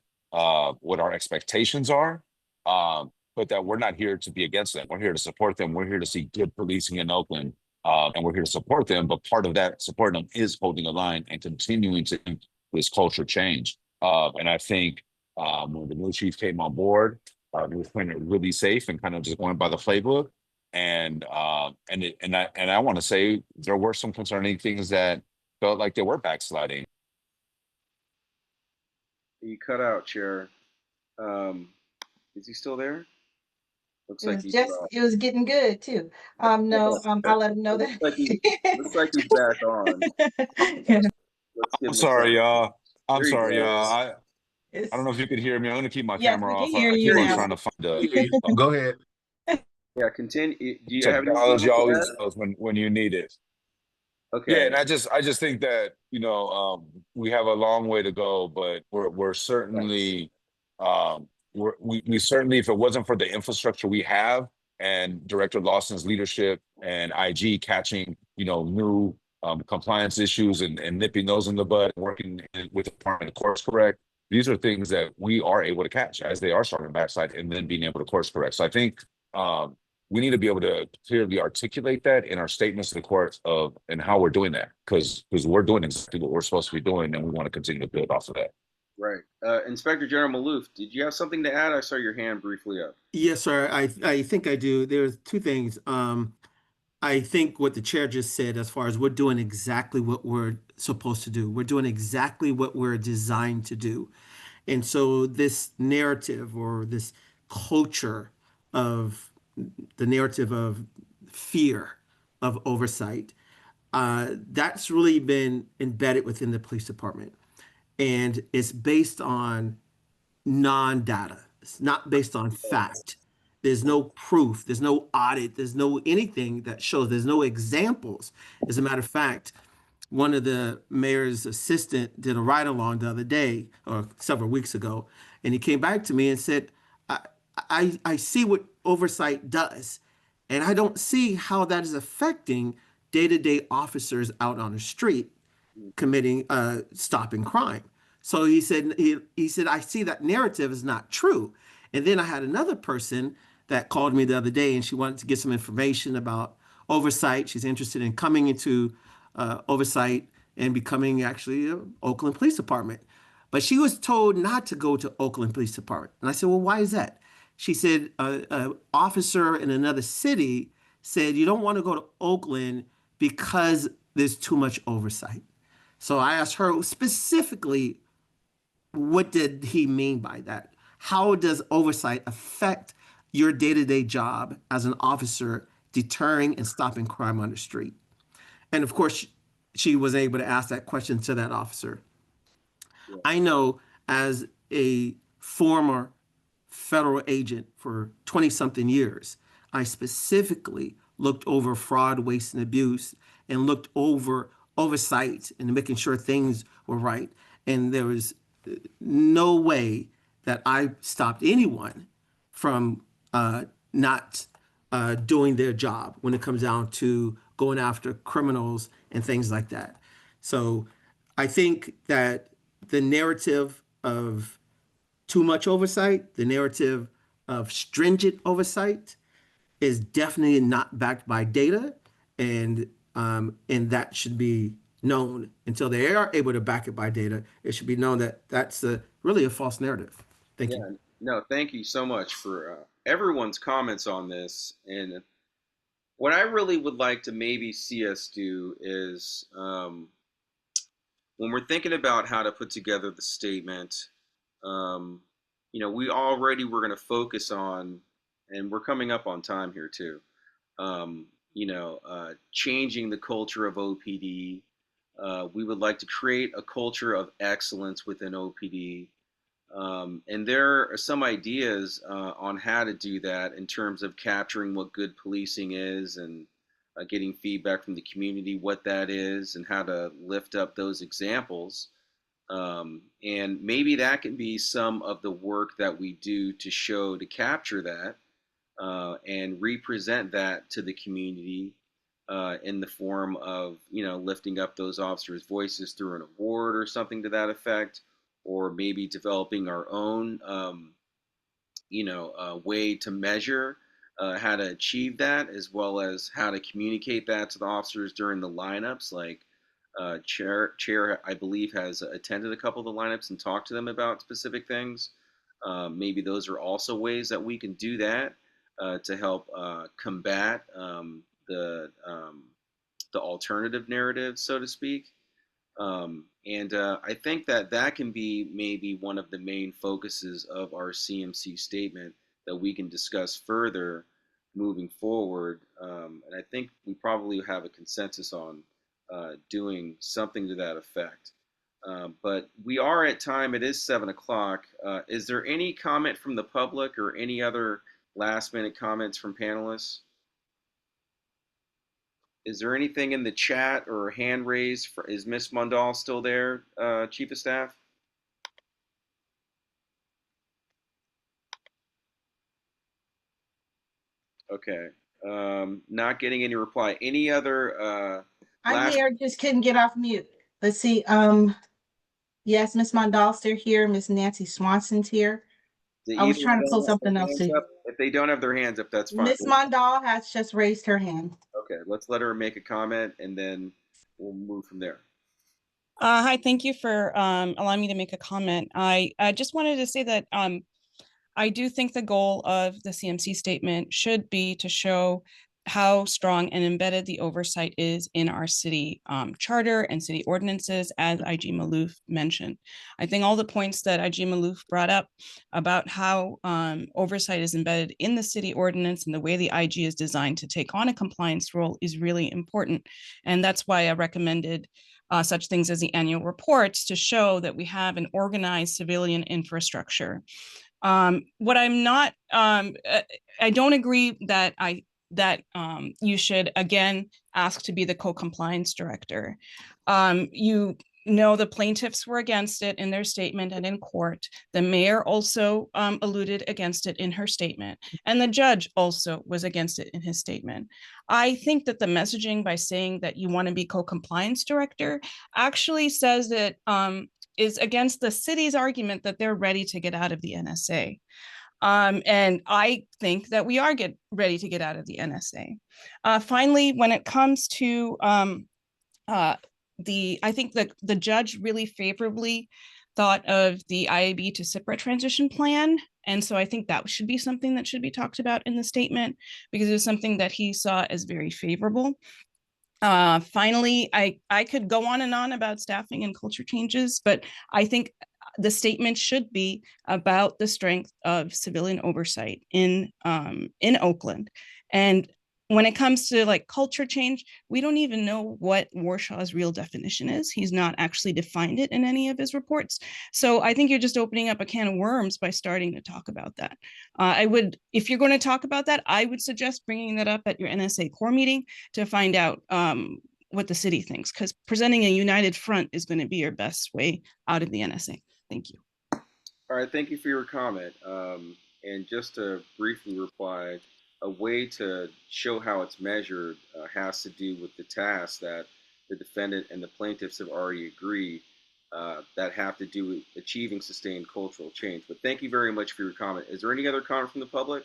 what our expectations are, but that we're not here to be against them. We're here to support them. We're here to see good policing in Oakland, and we're here to support them. But part of that supporting them is holding a line and continuing to this culture change. And I think when the new chief came on board, he was playing it really safe and kind of just going by the playbook. And I want to say there were some concerning things that felt like they were backsliding. You cut out, Chair. Is he still there? Looks like he dropped. It was getting good too. No, I'll let him know It looks that. like he's back on. Let's give I'm him a sorry, second. y'all. I'm There he sorry, goes. y'all. I don't It's, know if you could hear me. I'm gonna keep my yes, camera we can off. hear I you keep There on he now. is. trying to find a Go ahead. Yeah, continue. Do you have anything technology else to always add? knows when you need it. Yeah, Okay. and I just think that we have a long way to go, but we're certainly we certainly, if it wasn't for the infrastructure we have and Director Lawson's leadership and IG catching new compliance issues and nipping those in the bud, working with the department to course correct. These are things that we are able to catch as they are starting backside and then being able to course correct. So I think we need to be able to clearly articulate that in our statements to the court of and how we're doing that because we're doing exactly what we're supposed to be doing and we want to continue to build off of that. Right. Inspector General Malouf, did you have something to add? I saw your hand briefly up. Yes, sir. I think I do. There's two things. I think what the chair just said, as far as we're doing exactly what we're supposed to do, we're doing exactly what we're designed to do. And so this narrative or this culture of the narrative of fear of oversight, that's really been embedded within the police department. And it's based on non-data. It's not based on fact. There's no proof, there's no audit, there's no anything that shows, there's no examples. As a matter of fact, one of the mayor's assistant did a ride along the other day or several weeks ago, and he came back to me and said, I see what oversight does, and I don't see how that is affecting day-to-day officers out on the street committing stopping crime. So he said I see that narrative is not true. And then I had another person that called me the other day and she wanted to get some information about oversight. She's interested in coming into oversight and becoming actually a Oakland Police Department. But she was told not to go to Oakland Police Department. And I said, well, why is that? She said an officer in another city said you don't want to go to Oakland because there's too much oversight. So I asked her specifically, what did he mean by that? How does oversight affect your day-to-day job as an officer deterring and stopping crime on the street? And of course, she was able to ask that question to that officer. Yeah. I know as a former federal agent for 20 something years, I specifically looked over fraud, waste, and abuse and looked over oversight and making sure things were right. And there was no way that I stopped anyone from not doing their job when it comes down to going after criminals and things like that. So I think that the narrative of too much oversight, the narrative of stringent oversight is definitely not backed by data, and that should be known until they are able to back it by data. It should be known that that's really a false narrative. Thank you. Yeah. No, thank you so much for everyone's comments on this. And what I really would like to maybe see us do is when we're thinking about how to put together the statement, um, we already were going to focus on, and we're coming up on time here too. Changing the culture of OPD. We would like to create a culture of excellence within OPD. And there are some ideas on how to do that in terms of capturing what good policing is and getting feedback from the community, what that is, and how to lift up those examples. And maybe that can be some of the work that we do to show, to capture that and represent that to the community in the form of, lifting up those officers' voices through an award or something to that effect, or maybe developing our own, way to measure how to achieve that, as well as how to communicate that to the officers during the lineups. Like Chair, I believe, has attended a couple of the lineups and talked to them about specific things. Maybe those are also ways that we can do that to help combat the alternative narrative, so to speak. And I think that that can be maybe one of the main focuses of our CMC statement that we can discuss further moving forward. And I think we probably have a consensus on doing something to that effect. But we are at time. It is 7 o'clock. Is there any comment from the public or any other last minute comments from panelists? Is there anything in the chat or hand raised? Is Miss Mondal still there, Chief of Staff? Okay. Not getting any reply. Any other I'm last? here, just couldn't get off mute. Let's see, yes, Miss Mondal's still here, Miss Nancy Swanson's here. I was trying to pull something else too. If they don't have their hands up, that's fine. Miss Mondal has just raised her hand. Okay, let's let her make a comment and then we'll move from there. Hi, thank you for allowing me to make a comment. I just wanted to say that I do think the goal of the CMC statement should be to show how strong and embedded the oversight is in our city charter and city ordinances, as IG Malouf mentioned. I think all the points that IG Malouf brought up about how oversight is embedded in the city ordinance and the way the IG is designed to take on a compliance role is really important. And that's why I recommended such things as the annual reports to show that we have an organized civilian infrastructure. What I'm not, I don't agree that you should again ask to be the co-compliance director. You know, the plaintiffs were against it in their statement and in court. The mayor also alluded against it in her statement, and the judge also was against it in his statement. I think that the messaging by saying that you want to be co-compliance director actually says that is against the city's argument that they're ready to get out of the NSA. And I think that we are ready to get out of the NSA. Finally, when it comes to I think that the judge really favorably thought of the IAB to CIPRA transition plan. And so I think that should be something that should be talked about in the statement because it was something that he saw as very favorable. Finally, I could go on and on about staffing and culture changes, but I think the statement should be about the strength of civilian oversight in Oakland. And when it comes to like culture change, we don't even know what Warshaw's real definition is. He's not actually defined it in any of his reports. So I think you're just opening up a can of worms by starting to talk about that. If you're going to talk about that, I would suggest bringing that up at your NSA core meeting to find out what the city thinks, because presenting a united front is going to be your best way out of the NSA. Thank you. All right, thank you for your comment. And just to briefly reply, a way to show how it's measured has to do with the tasks that the defendant and the plaintiffs have already agreed that have to do with achieving sustained cultural change. But thank you very much for your comment. Is there any other comment from the public?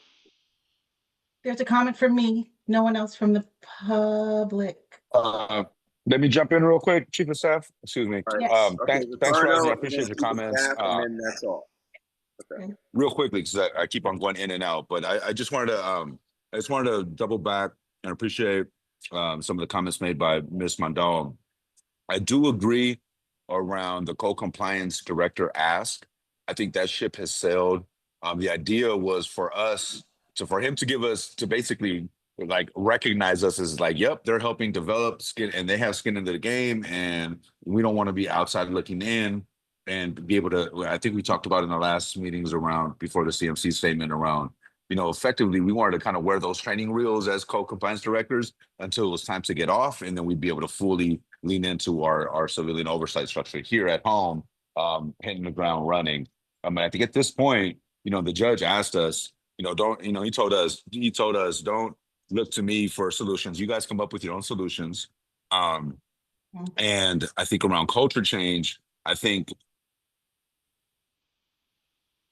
There's a comment from me. No one else from the public. Let me jump in real quick, Chief of Staff. Excuse me. Yes. Thanks, Rosie. I appreciate your comments. And then that's all. Okay. Real quickly, because I keep on going in and out, but I just wanted to double back and appreciate some of the comments made by Ms. Mondal. I do agree around the co-compliance director ask. I think that ship has sailed. The idea was for him to give us to basically like recognize us as like, yep, they're helping develop skin and they have skin into the game, and we don't want to be outside looking in. And be able to, I think we talked about in the last meetings around before the CMC statement around, effectively we wanted to kind of wear those training reels as co-compliance directors until it was time to get off. And then we'd be able to fully lean into our civilian oversight structure here at home, hitting the ground running. I think at this point, the judge asked us, he told us, don't look to me for solutions. You guys come up with your own solutions. And I think around culture change, I think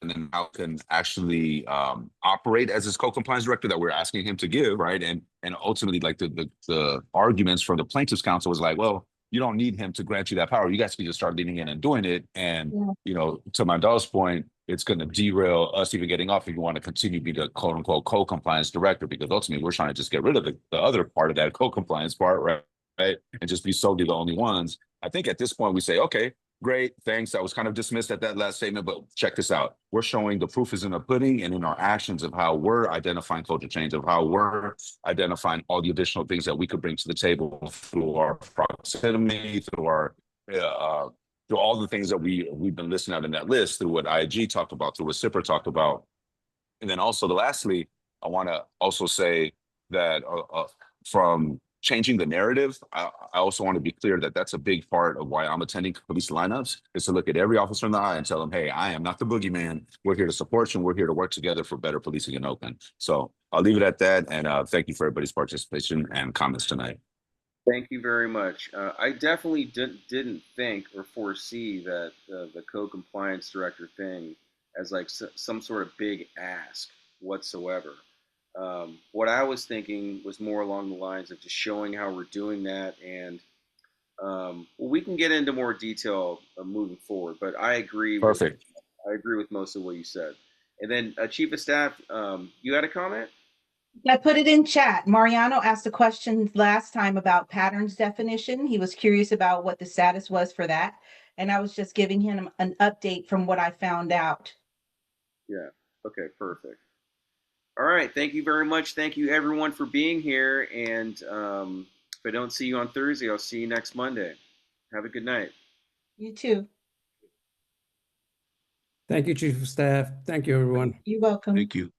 and then how can actually operate as his co-compliance director that we're asking him to give, right? And ultimately, like the arguments from the plaintiff's counsel was like, well, you don't need him to grant you that power. You guys can just start leaning in and doing it. And to Mondal's point, it's going to derail us even getting off if you want to continue to be the quote unquote co-compliance director, because ultimately we're trying to just get rid of the other part of that co-compliance part, right? And just be solely the only ones. I think at this point we say, okay, great, thanks. I was kind of dismissed at that last statement, but check this out. We're showing the proof is in the pudding and in our actions of how we're identifying culture change, of how we're identifying all the additional things that we could bring to the table through our proximity, through our through all the things that we've been listing out in that list, through what IG talked about, through what Sipper talked about. And then also lastly, I want to also say that from changing the narrative, I also want to be clear that that's a big part of why I'm attending police lineups, is to look at every officer in the eye and tell them, hey, I am not the boogeyman. We're here to support you. We're here to work together for better policing in Oakland. So I'll leave it at that. And thank you for everybody's participation and comments tonight. Thank you very much. I definitely didn't think or foresee that the co-compliance director thing as like some sort of big ask whatsoever. What I was thinking was more along the lines of just showing how we're doing that, and well, we can get into more detail moving forward. But I agree with most of what you said. And then Chief of Staff, you had a comment? I put it in chat. Mariano asked a question last time about patterns definition. He was curious about what the status was for that. And I was just giving him an update from what I found out. Yeah. Okay, perfect. All right. Thank you very much. Thank you, everyone, for being here. And if I don't see you on Thursday, I'll see you next Monday. Have a good night. You too. Thank you, Chief of Staff. Thank you, everyone. You're welcome. Thank you.